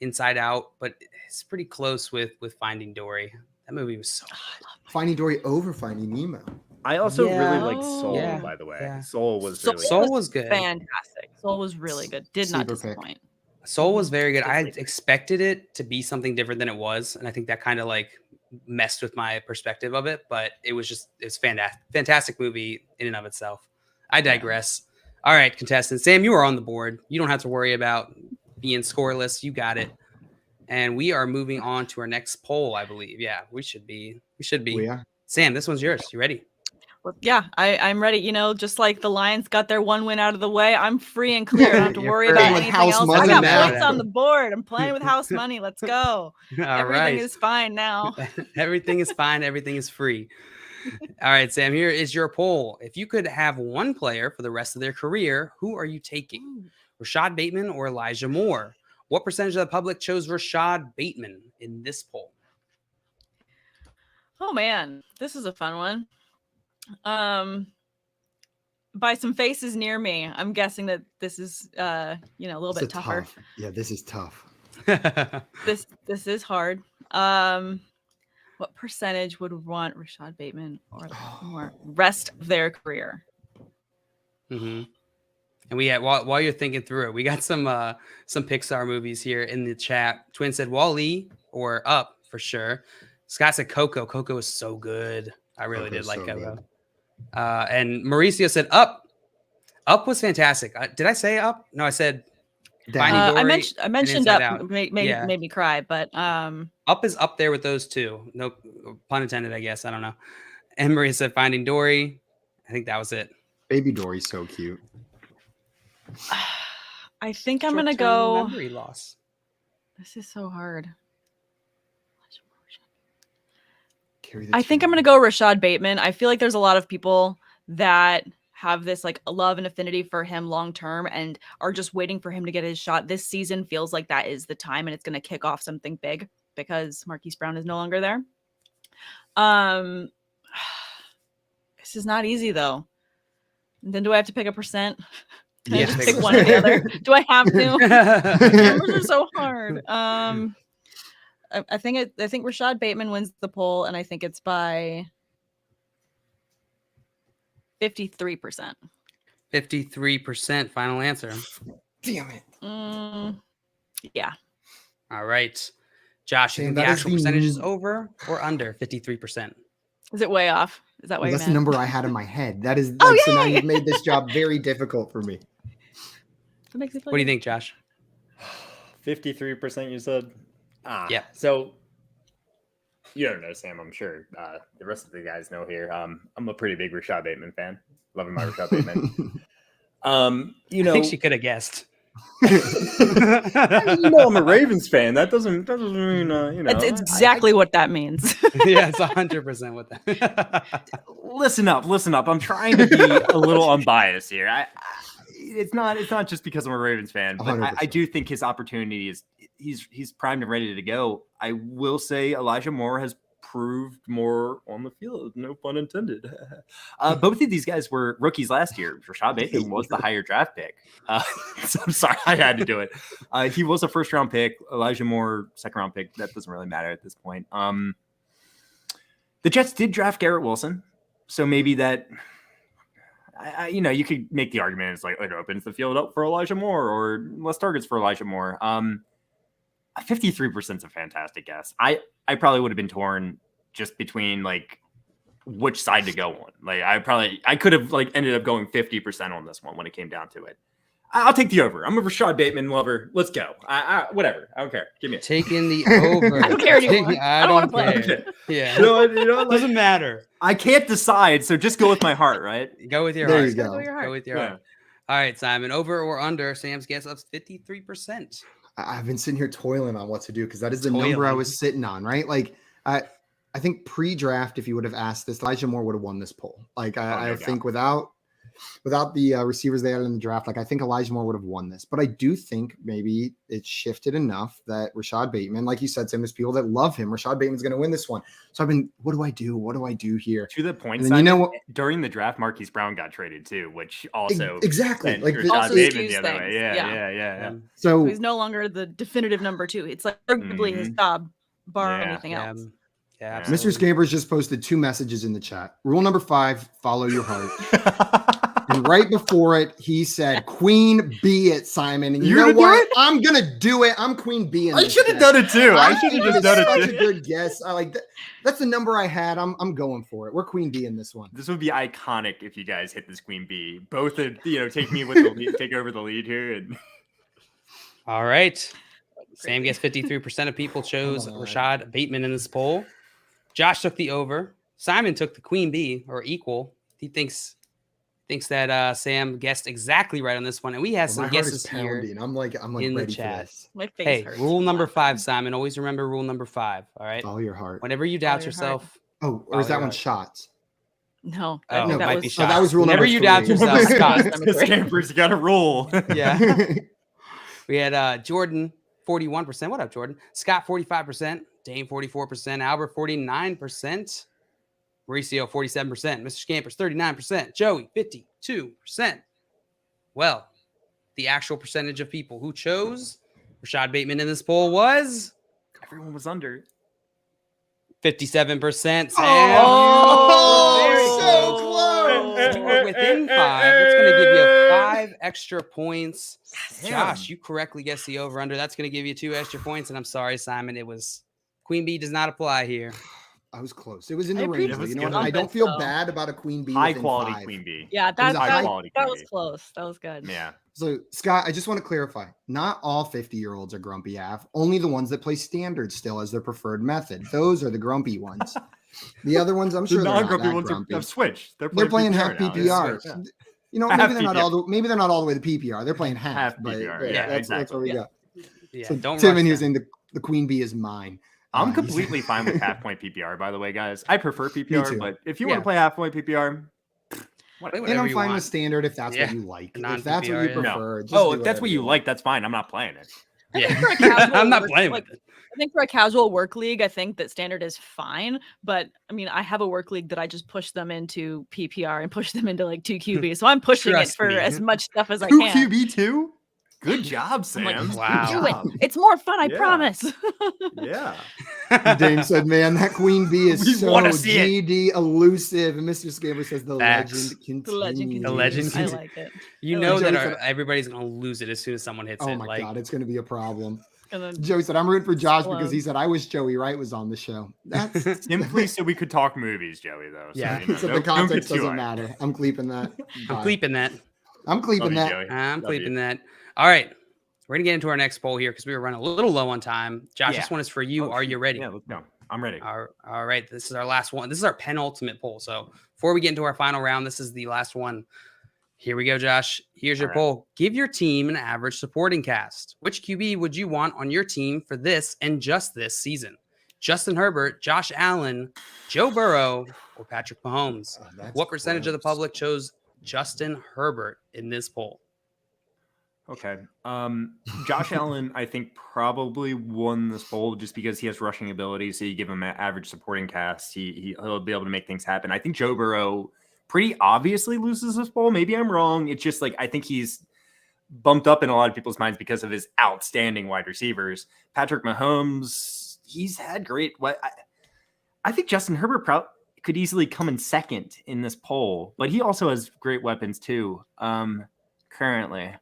Inside Out, but it's pretty close with Finding Dory. That movie was so good. Finding Dory over Finding Nemo. I also really liked Soul, by the way. Yeah. Soul was good. Fantastic. Soul was really good. Did not disappoint. Soul was very good. I expected it to be something different than it was, and I think that kind of like messed with my perspective of it. But it's fantastic movie in and of itself. I digress. All right, contestants. Sam, you are on the board. You don't have to worry about being scoreless. You got it. And we are moving on to our next poll, I believe. Yeah, we should be. We are. Sam, this one's yours. You ready? Well, yeah, I'm ready. You know, just like the Lions got their one win out of the way, I'm free and clear. I don't have to worry about anything else. I got points on the board. I'm playing with house money. Let's go. Everything is fine now. Everything is fine. Everything is free. All right, Sam, here is your poll. If you could have one player for the rest of their career, who are you taking? Rashad Bateman or Elijah Moore? What percentage of the public chose Rashad Bateman in this poll? Oh, man, this is a fun one. By some faces near me, I'm guessing that this is, a little bit tougher. Yeah, this is tough. This is hard. What percentage would want Rashad Bateman or more rest of their career? Mm-hmm. And we had while you're thinking through it, we got some Pixar movies here in the chat. Twin said Wall-E or Up for sure. Scott said Coco. Coco is so good. I really did like Coco. And Mauricio said Up. Up was fantastic. Did I say Up? No, I said. I mentioned Up. Made me cry, but Up is up there with those two. No pun intended, I guess. I don't know. And Maria said Finding Dory. I think that was it. Baby Dory's so cute. I think I'm gonna go. Memory loss. This is so hard. I think I'm gonna go Rashad Bateman. I feel like there's a lot of people that have this like a love and affinity for him long term and are just waiting for him to get his shot. This season feels like that is the time, and it's gonna kick off something big because Marquise Brown is no longer there. This is not easy though. And then do I have to pick a percent? Can I just pick one or the other? Do I have to? Numbers are so hard. I think Rashad Bateman wins the poll, and I think it's by 53%. 53%. Final answer. Damn it. Yeah. All right, Josh. You think the actual percentage is over or under 53%? Is it way off? Is that why that's the number I had in my head? That is. So now you've made this job very difficult for me. What do you think, Josh? 53%, you said? Yeah. So you don't know, Sam, I'm sure. The rest of the guys know here. I'm a pretty big Rashad Bateman fan. Loving my Rashad Bateman. I think she could have guessed. I'm a Ravens fan. That doesn't mean It's exactly what that means. Yeah, it's 100% what that. Listen up. I'm trying to be a little unbiased here. It's not just because I'm a Ravens fan, but I do think his opportunity is he's primed and ready to go. I will say Elijah Moore has proved more on the field. No pun intended. Both of these guys were rookies last year. Rashad Bateman was the higher draft pick. So I'm sorry, I had to do it. He was a first round pick. Elijah Moore, second round pick. That doesn't really matter at this point. The Jets did draft Garrett Wilson, so maybe that. You could make the argument it's like it opens the field up for Elijah Moore or less targets for Elijah Moore. 53% is a fantastic guess. I probably would have been torn just between like which side to go on. Like I could have like ended up going 50% on this one when it came down to it. I'll take the over. I'm a Rashad Bateman lover. Let's go. Whatever. I don't care. Give me it. Taking the over. I don't care anymore. I don't wanna don't play. care. Yeah. Like, Doesn't matter. I can't decide, so just go with my heart, right? Go with your There heart. you go. Go with your heart. Go with your heart. All right, Simon. Over or under? Sam's guess up 53%. I've been sitting here toiling on what to do because that is the number I was sitting on, right? Like I think pre-draft, if you would have asked this, Elijah Moore would have won this poll. Like I think without the receivers they had in the draft, like I think Elijah Moore would have won this. But I do think maybe it shifted enough that Rashad Bateman, like you said, Sam, there's people that love him. Rashad Bateman's going to win this one. So I've been, what do I do? What do I do here? To the point, And then, you know what? during the draft, Marquise Brown got traded too, which also exactly sent like Rashad Also Bateman skews the other way. things. Yeah. So So he's no longer the definitive number 2. It's like arguably his job, bar anything else. Yeah. Mr. absolutely. Scampers just posted 2 messages in the chat. Rule number 5, follow your heart. And right before it, he said, Queen B it, Simon. And you You're know gonna do what? it? I'm going to do it. I'm Queen B in I this should have bet. done it too. I should have just done Such it a too. good guess. I like that. That's the number I had. I'm going for it. We're Queen B in this one. This would be iconic if you guys hit this Queen B. Both, take me with the lead, take over the lead here. And All right. Sam guessed 53% of people chose Come on. Rashad Bateman in this poll. Josh took the over. Simon took the Queen B or equal. He thinks that Sam guessed exactly right on this one, and we have Well, some my heart guesses is here. pounding. I'm like in the ready for chat. this. My face Hey, hurts. rule number 5, Simon. Always remember rule number 5. All right. Follow your heart. Whenever you doubt your yourself, Oh, or Follow is that your one heart. shots? No, Oh, think it might be was- shots. that was rule Whenever number you doubt 3. yourself, Scott. Scampers, you got to roll. Yeah. We had Jordan 41%. What up, Jordan? Scott 45%. Dane 44%. Albert 49%. Mauricio 47%. Mr. Scampers 39%. Joey 52%. Well, the actual percentage of people who chose Rashad Bateman in this poll was Everyone was under. 57%. Sam. Oh, so close. You were within 5. That's going to give you 5 extra points. Josh, you correctly guessed the over-under. That's going to give you 2 extra points. And I'm sorry, Simon. It was Queen Bee does not apply here. I was close. It was in I the range. appreciate You know it. what? I don't feel So- bad about a Queen Bee. High within quality 5. Queen Bee. Yeah, was a high quality that Queen was Bee. close. That was good. Yeah. So, Scott, I just want to clarify. Not all 50-year-olds are grumpy AF. Only the ones that play standard still as their preferred method. Those are the grumpy ones. The other ones, I'm The sure they're not non-grumpy that ones grumpy. have switched. They're playing half now. PPR. Yeah. You know, Half maybe they're not PPR. maybe they're not all the way to PPR. They're playing half. Half but PPR. Yeah, that's what exactly. we Yeah. got. Yeah, So don't Tim rush in here's them. in the Queen Bee is mine. I'm He's- completely fine with half point PPR, by the way, guys. I prefer PPR, too. but if you Yeah. want to play half point PPR, Play And whatever I'm you fine want. with standard if that's what Yeah. you like. If Non-PPR, that's what you yeah. prefer. just oh, do if that's whatever what you want. like, that's fine. I'm not playing it. I think Yeah. for a casual I'm not work- playing like, with it. I think for a casual work league, I think that standard is fine. But I mean, I have a work league that I just push them into PPR and push them into like 2 QB. So I'm pushing it Trust for me. as much stuff as I 2 can. QB2? Good job, I'm Sam. like, Wow. do it. It's more fun, I Yeah. promise. Yeah. Dame said, "Man, that Queen Bee We is so wanna see it." GD elusive." And Mr. Scamper says, "The Facts. legend continues." The legend continues. The legend I continues. like it. You I know like that Joey said- everybody's going to lose it as soon as someone hits Oh it. my Like, god, it's going to be a problem. And then Joey said, "I'm rooting for Josh because Explode. he said I wish Joey Wright was on the show." That's Simply so we could talk movies, Joey, though. So, Yeah. you know, so the don't get context too doesn't hyped. matter. I'm cleeping that. I'm Bye. cleeping that. I'm Love cleeping you, that. Joey. I'm Love you. cleeping that. All right. We're going to get into our next poll here because we were running a little low on time. Josh, Yeah. this one is for you. Oh, Are you ready? Yeah, let's go. I'm ready. All right. This is our last one. This is our penultimate poll. So before we get into our final round, this is the last one. Here we go, Josh. Here's your All right. poll. Give your team an average supporting cast. Which QB would you want on your team for this and just this season? Justin Herbert, Josh Allen, Joe Burrow, or Patrick Mahomes? Oh, that's What percentage of the close. public chose Justin Herbert in this poll? Okay. Josh Allen, I think, probably won this poll just because he has rushing ability. So you give him an average supporting cast, he'll be able to make things happen. I think Joe Burrow pretty obviously loses this poll. Maybe I'm wrong. It's just like I think he's bumped up in a lot of people's minds because of his outstanding wide receivers. Patrick Mahomes, he's had great. I think Justin Herbert could easily come in second in this poll, but he also has great weapons too. Currently.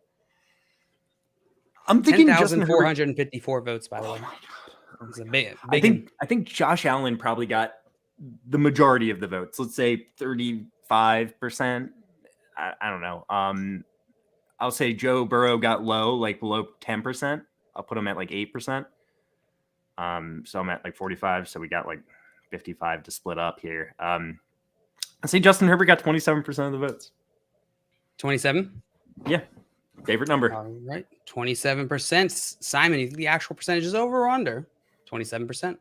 I'm thinking Justin Herbert. 10,454 votes, by the way. It's a big I think Josh Allen probably got the majority of the votes. Let's say 35%. I don't know. I'll say Joe Burrow got low, like below 10%. I'll put him at like 8%. So I'm at like 45. So we got like 55 to split up here. I say Justin Herbert got 27% of the votes. 27? Yeah. Favorite number. All right. 27%. Simon, you think the actual percentage is over or under? 27%.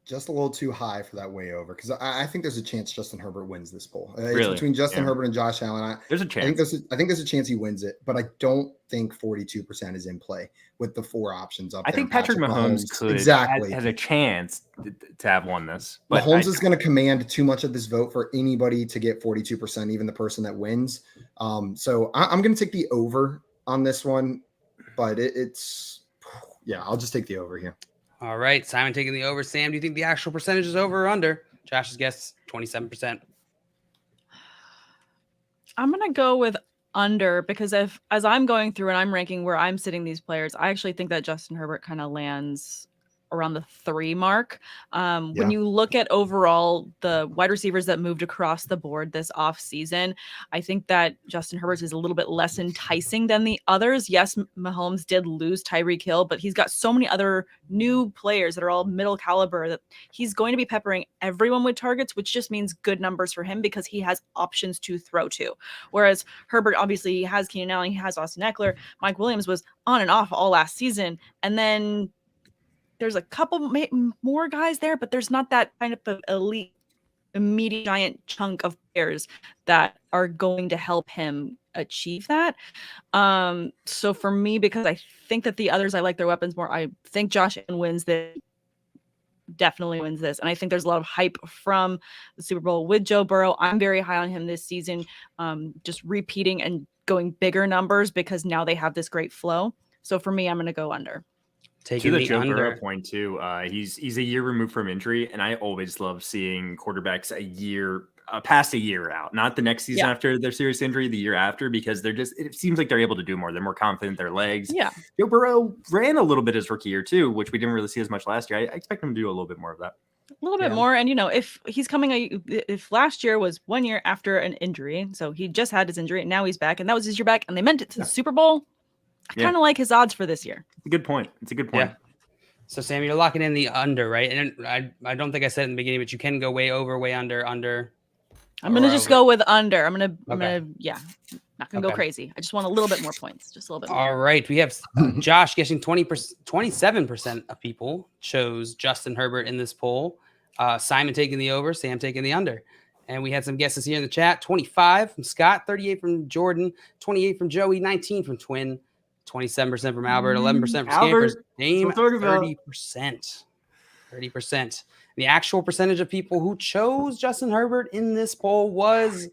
Just a little too high for that way over, because I think there's a chance Justin Herbert wins this poll. It's Really? between Justin Yeah. Herbert and Josh Allen. There's a chance. I think there's a chance he wins it, but I don't think 42% is in play with the 4 options up I there. think Patrick Mahomes could exactly has a chance to have won this. But Mahomes is going to command too much of this vote for anybody to get 42%, even the person that wins. So I'm going to take the over on this one, but I'll just take the over here. All right. Simon taking the over. Sam, do you think the actual percentage is over or under? Josh's guess, 27%. I'm going to go with under, because as I'm going through and I'm ranking where I'm sitting these players, I actually think that Justin Herbert kind of lands around the 3 mark. When you look at overall the wide receivers that moved across the board this offseason, I think that Justin Herbert is a little bit less enticing than the others. Yes, Mahomes did lose Tyreek Hill, but he's got so many other new players that are all middle caliber that he's going to be peppering everyone with targets, which just means good numbers for him because he has options to throw to. Whereas Herbert, obviously, he has Keenan Allen, he has Austin Eckler. Mike Williams was on and off all last season. And then there's a couple more guys there, but there's not that kind of elite, immediate giant chunk of players that are going to help him achieve that. So for me, because I think that the others, I like their weapons more. I think Josh Allen wins this, definitely wins this. And I think there's a lot of hype from the Super Bowl with Joe Burrow. I'm very high on him this season, just repeating and going bigger numbers because now they have this great flow. So for me, I'm going to go under. Taking to the the Joe under. Burrow point too, he's a year removed from injury, and I always love seeing quarterbacks past a year out, not the next season after their serious injury, the year after, because it seems like they're able to do more. They're more confident in their legs. Yeah. Joe Burrow ran a little bit his rookie year too, which we didn't really see as much last year. I expect him to do a little bit more of that. A little bit more. And, if he's if last year was 1 year after an injury, so he just had his injury and now he's back and that was his year back and they meant it to the Super Bowl, I kind of like his odds for this year. It's a good point. Yeah. So, Sam, you're locking in the under, right? And I don't think I said it in the beginning, but you can go way over, way under. I'm going to just go with under. I'm going to, not going to go Okay. crazy. I just want a little bit more points, just a little bit more. All right. We have Josh guessing 27% of people chose Justin Herbert in this poll. Simon taking the over, Sam taking the under. And we had some guesses here in the chat. 25 from Scott, 38 from Jordan, 28 from Joey, 19 from Twin, 27% from Albert, 11% from Scampers. Name 30%. 30%. The actual percentage of people who chose Justin Herbert in this poll was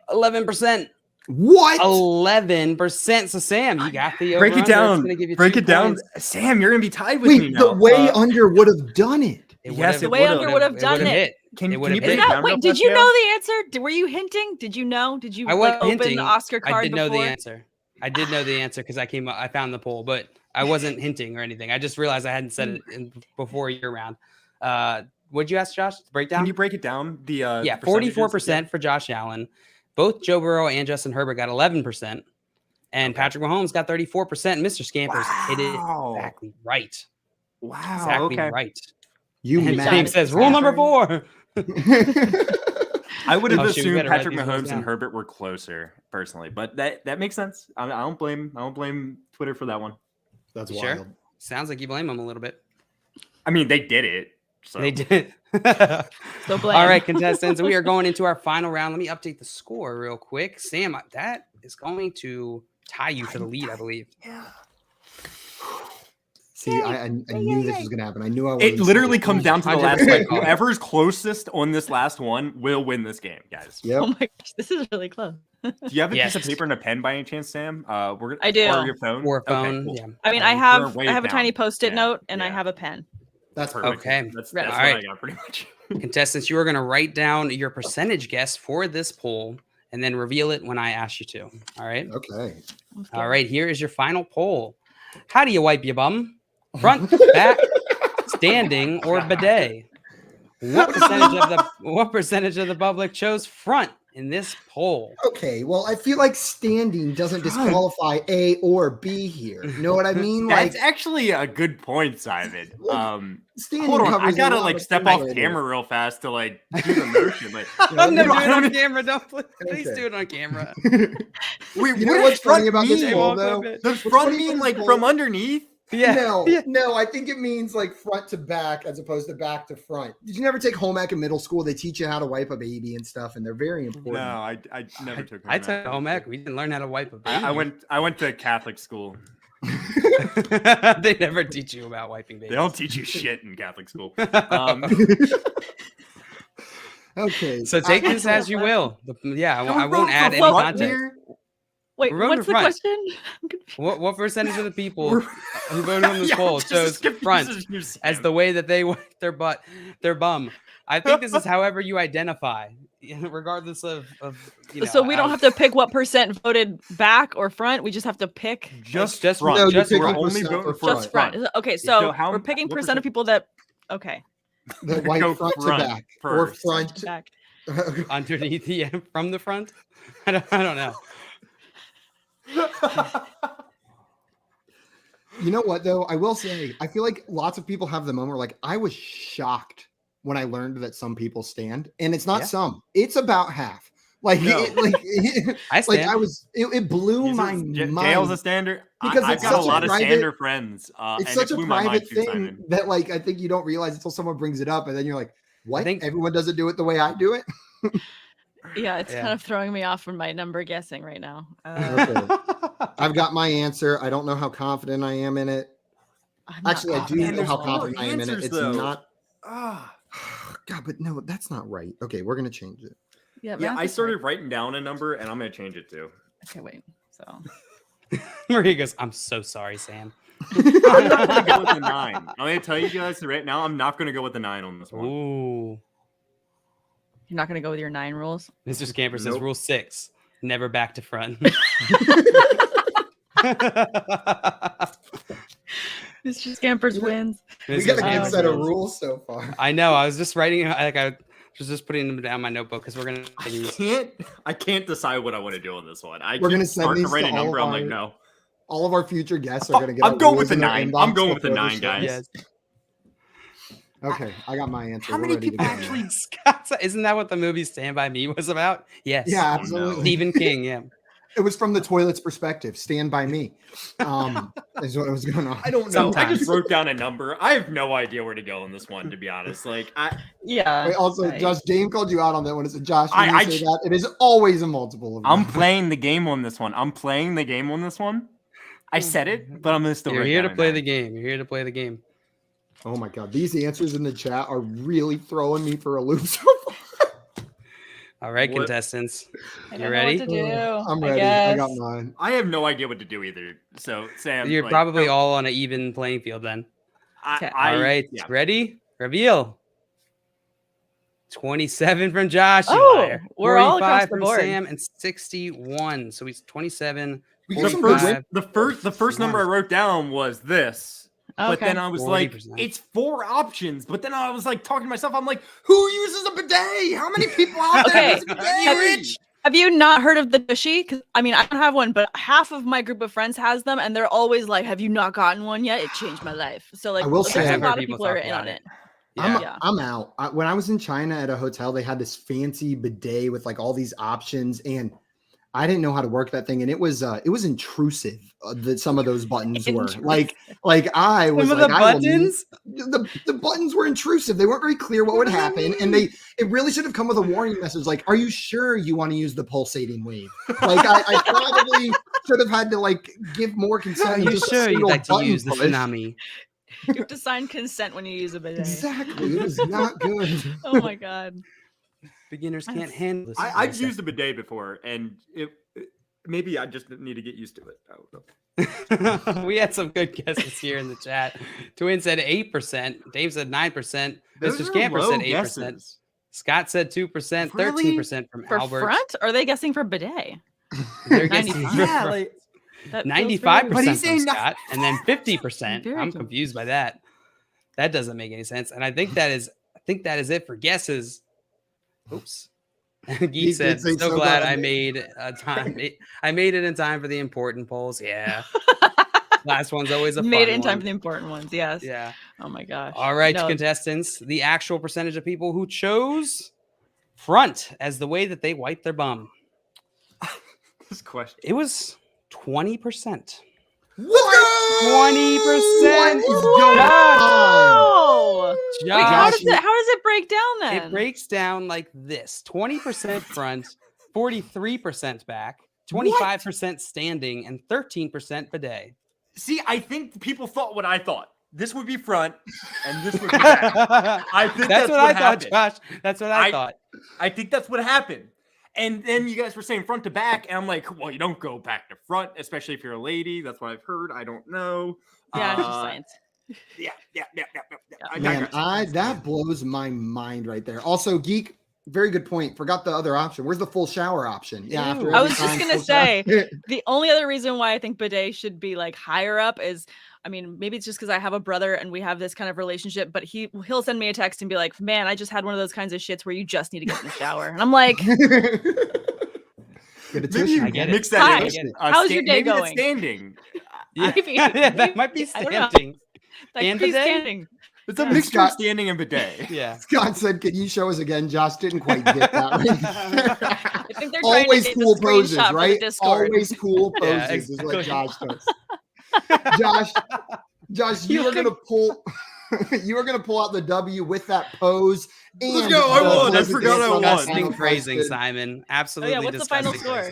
11%. What? 11%. So, Sam, you got the over. Break it down. Break it down. Points. Sam, you're going to be tied with me now. The way under would have done it. The way under would have done it. Can you would've break hit. it down? Wait, did you know the answer? Were you hinting? Did you know? Did you I was open hinting. the Oscar card I did know before? the answer. I did know the answer because I found the poll, but I wasn't hinting or anything. I just realized I hadn't said it before your round. What'd you ask, Josh? Breakdown? Can you break it down? 44% for Josh Allen. Both Joe Burrow and Justin Herbert got 11%. And Patrick Mahomes got 34%. Mr. Scampers hit it exactly right. Wow. Exactly right. You James says rule number 4. I would have Oh, shoot, we assumed better write Patrick these rules Mahomes down. and Herbert were closer, personally, but that makes sense. I don't blame Twitter for that one. That's You wild. sure? Sounds like you blame them a little bit. I mean, they did it. So. They did. So blame. All right, contestants, we are going into our final round. Let me update the score real quick. Sam, that is going to tie you for the lead, I believe. Yeah. See, I knew this was going to happen. I knew I was. It literally comes down to the last 100%. whoever's closest on this last one will win this game, guys. Yep. Oh my gosh, this is really close. Do you have a Yes. piece of paper and a pen by any chance, Sam? I do. Or your phone? Or phone. Okay, cool. Yeah. I mean, We're I have way a down. tiny Post-it Yeah, note and I yeah. have a pen. That's Perfect. Okay. That's All what right. I got pretty much. Contestants, you are going to write down your percentage guess for this poll and then reveal it when I ask you to. All right. Okay. All right. Here is your final poll. How do you wipe your bum? Front, back, standing, or bidet? What percentage of the public chose front? in this poll. Okay, well, I feel like standing doesn't disqualify A or B here. You know what I mean? That's actually a good point, Simon. Standing Hold on, I covers a gotta lot like of step things off right camera real fast to like do the motion. Like, I'm not I doing it don't- on camera. Don't please Okay. do it on camera. here. Wait, You know what what's does front funny about this mean? poll, Walk a though? bit. Does What's front funny mean about like this from poll- underneath? Yeah. No, Yeah. no, I think it means like front to back as opposed to back to front. Did you never take home ec in middle school? They teach you how to wipe a baby and stuff, and they're very important. No, I never took. I took home ec. We didn't learn how to wipe a baby. I went to Catholic school. They never teach you about wiping babies. They don't teach you shit in Catholic school. Okay, So take this as you will. I won't add any front context. here. Wait, We're going what's to the front. question? What percentage of the people who voted on this Yeah, poll just chose skip front this as as the way that they wipe their butt, their bum? I think this is however you identify, regardless of So we don't have to pick what percent voted back or front. We just have to pick just just front. No, you just pick we're a only percent voting for for just front. Okay, so how- we're picking what percent of percent? people that. Okay, the white Go front to front back or first. front. back. underneath from the front. I don't know. You know what though? I will say, I feel like lots of people have the moment where like I was shocked when I learned that some people stand, and it's not Yeah. some; it's about half. Like, No. I like stand. it blew my Jail's mind. a standard Because I've it's got a such a lot of private- stander friends. It's and such it a blew my mind private too, thing Simon. that like I think you don't realize until someone brings it up, and then you're like, "What? think- Everyone doesn't do it the way I do it." Yeah, it's Yeah. kind of throwing me off from my number guessing right now. Okay. I've got my answer. I don't know how confident I am in it. I'm not Actually, I do confident know at how all. confident I am in it. answers, It's though. not. Ah. God, but no, that's not right. Okay, we're gonna change it. Yeah, Yeah, math I is started hard. writing down a number and I'm gonna change it too. Okay, wait. So Maria goes, "I'm so sorry, Sam." I'm not gonna go with the 9. I'm gonna tell you guys right now, I'm not gonna go with the 9 on this one. Ooh. you're not gonna go with your 9 rules. Mr. Scamper says Nope. rule 6, never back to front. Mr. Scampers wins. We Mr. got a Scamper good set of says- rules so far. I know. I was just writing. I was just putting them down in my notebook because we're gonna. I can't decide what I want to do on this one. We're keep gonna send starting these write to a all number. of I'm like, our- no. All of our future guests are gonna get. I'm our going rules with the in their 9. inbox I'm going with the before 9, show. guys. Yes. Okay, I got my answer. How We're many ready to people go. actually- Scott, isn't that what the movie Stand By Me was about? Yes. Yeah, Oh, no. absolutely. Stephen King. Yeah. It was from the toilet's perspective. Stand by me. Is what was going on. I don't know. I Sometimes. just wrote down a number. I have no idea where to go on this one, to be honest. Like, Yeah. Wait, also, I- Josh, Dame called you out on that one. It's Josh. When I you say that, it is always a multiple of I'm them. playing the game on this one. I said it, but I'm gonna still. You're write here down to a play 9. the game. You're here to play the game. Oh my god, these answers in the chat are really throwing me for a loop so far. All right, What- contestants. I You don't know ready? what to do. I'm ready. I got guess. mine. I have no idea what to do either. So, Sam, You're like, probably all on an even playing field then. Okay. All right. Yeah. Ready? Reveal. 27 from Josh. you Oh, liar. we're all across 45 the from board. Sam and 61. So he's 27. We The got some first, good- the first number I wrote down was this. But Okay. then I was like, 40%. it's 4 options. But then I was like talking to myself, I'm like, who uses a bidet? How many people out there Okay. use a bidet? Rich? Have you not heard of the Tushy? Because I mean, I don't have one, but half of my group of friends has them, and they're always like, "Have you not gotten one yet? It changed my life." So like, I will there's say a I've heard lot of people people are talk in about on it. it. Yeah. I'm out. When I was in China at a hotel, they had this fancy bidet with like all these options, and I didn't know how to work that thing, and it was intrusive. That some of those buttons were like I was Some of like the I will- buttons? the buttons were intrusive. They weren't very clear what would happen, and it really should have come with a warning message like, "Are you sure you want to use the pulsating wave?" Like I probably should have had to like give more consent. Are than you just a sure you'd single like to button use the push. tsunami? You have to sign consent when you use a bidet. Exactly, it was not good. Oh my god. Beginners can't handle this. I've used a bidet before, and maybe I just need to get used to it. I don't know. We had some good guesses here in the chat. Twin said 8%. Dave said 9%. Those Mr. are Scamper low said 8%. guesses. Scott said 2%. Really? 13% from For Albert. front? Or are they guessing for bidet? They're guessing 95. for Yeah, front. like, That feels 95% But he's from saying no- Scott, and then 50%. Very I'm confused. confused by that. That doesn't make any sense. And I think that is it for guesses. Oops. Geek said, so glad I made a time. I made it in time for the important polls. Yeah. Last one's always a fun made it in one. time for the important ones. Yes. Yeah. Oh my gosh. All right, contestants. The actual percentage of people who chose front as the way that they wipe their bum. This question. It was 20%. What? 20%. Wow. Wait, how does it break down then? It breaks down like this: 20% front, 43% back, 25% standing, and 13% bidet. See, I think people thought what I thought. This would be front, and this would be back. I think that's what I thought, Josh. That's what I thought. I think that's what happened. And then you guys were saying front to back, and I'm like, well, you don't go back to front, especially if you're a lady. That's what I've heard. I don't know. Yeah, it's just science. Yeah. Man, that blows my mind right there. Also, Geek, very good point. Forgot the other option. Where's the full shower option? Yeah, after I was just gonna say the only other reason why I think bidet should be like higher up is, I mean, maybe it's just because I have a brother and we have this kind of relationship, but he'll send me a text and be like, man, I just had one of those kinds of shits where you just need to get in the shower. And I'm like, get a tissue. I get it. Mix that in. How's your day maybe going? It's standing. Maybe. That might be standing. That And could be bidet? standing. It's a mixture of standing and bidet. Yeah. Scott said, "Can you show us again?" Josh didn't quite get that. I think they're trying Always to get cool the poses, screenshot for the right? Discord. Always cool poses Yeah, is what exactly. Josh does. Josh, you are gonna pull. You are gonna pull out the W with that pose. And Let's go. I won. I forgot I won. Disgusting phrasing, Simon. Absolutely. what's the final score?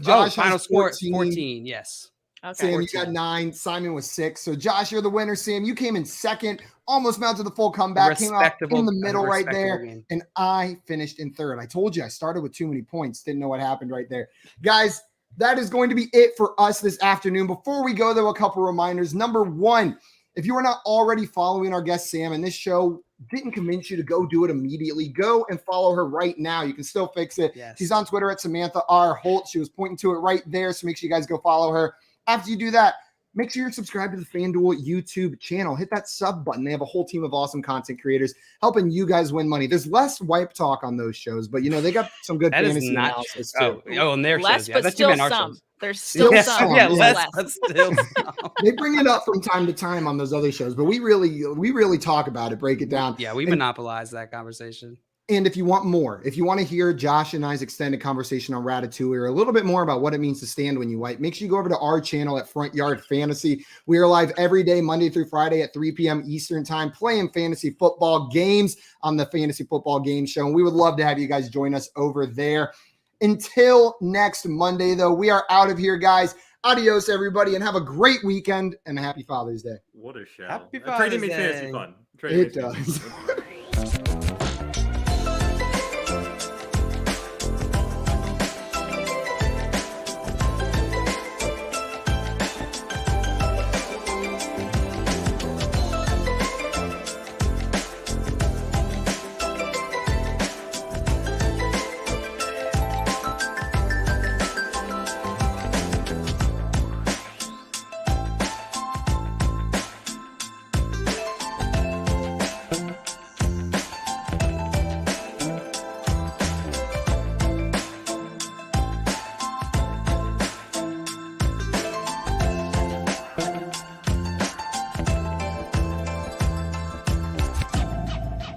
Josh final has score 14. 14. Yes. Okay. Sam, 14. you got 9. Simon was 6. So, Josh, you're the winner. Sam, you came in second, almost mounted the full comeback, came out in the middle right there, game. and I finished in third. I told you I started with too many points. Didn't know what happened right there. Guys, that is going to be it for us this afternoon. Before we go, though, a couple reminders. Number one, if you are not already following our guest Sam, and this show didn't convince you to go do it immediately, go and follow her right now. You can still fix it. Yes. She's on Twitter at Samantha R. Holt. She was pointing to it right there, so make sure you guys go follow her. After you do that, make sure you're subscribed to the FanDuel YouTube channel. Hit that sub button. They have a whole team of awesome content creators helping you guys win money. There's less wipe talk on those shows, but, they got some good fantasy analysis too. Oh, and their Less, shows. Yeah, but still some. There's still some. Yeah, less, but still some. They bring it up from time to time on those other shows, but we really talk about it, break it down. Yeah, we monopolize that conversation. And if you want more, if you want to hear Josh and I's extended conversation on Ratatouille or a little bit more about what it means to stand when you wipe, make sure you go over to our channel at Front Yard Fantasy. We are live every day, Monday through Friday at 3 p.m. Eastern time, playing fantasy football games on the Fantasy Football Game Show. And we would love to have you guys join us over there. Until next Monday, though, we are out of here, guys. Adios, everybody, and have a great weekend and a happy Father's Day. What a show. Happy Trading Father's makes Day. fantasy fun. It does.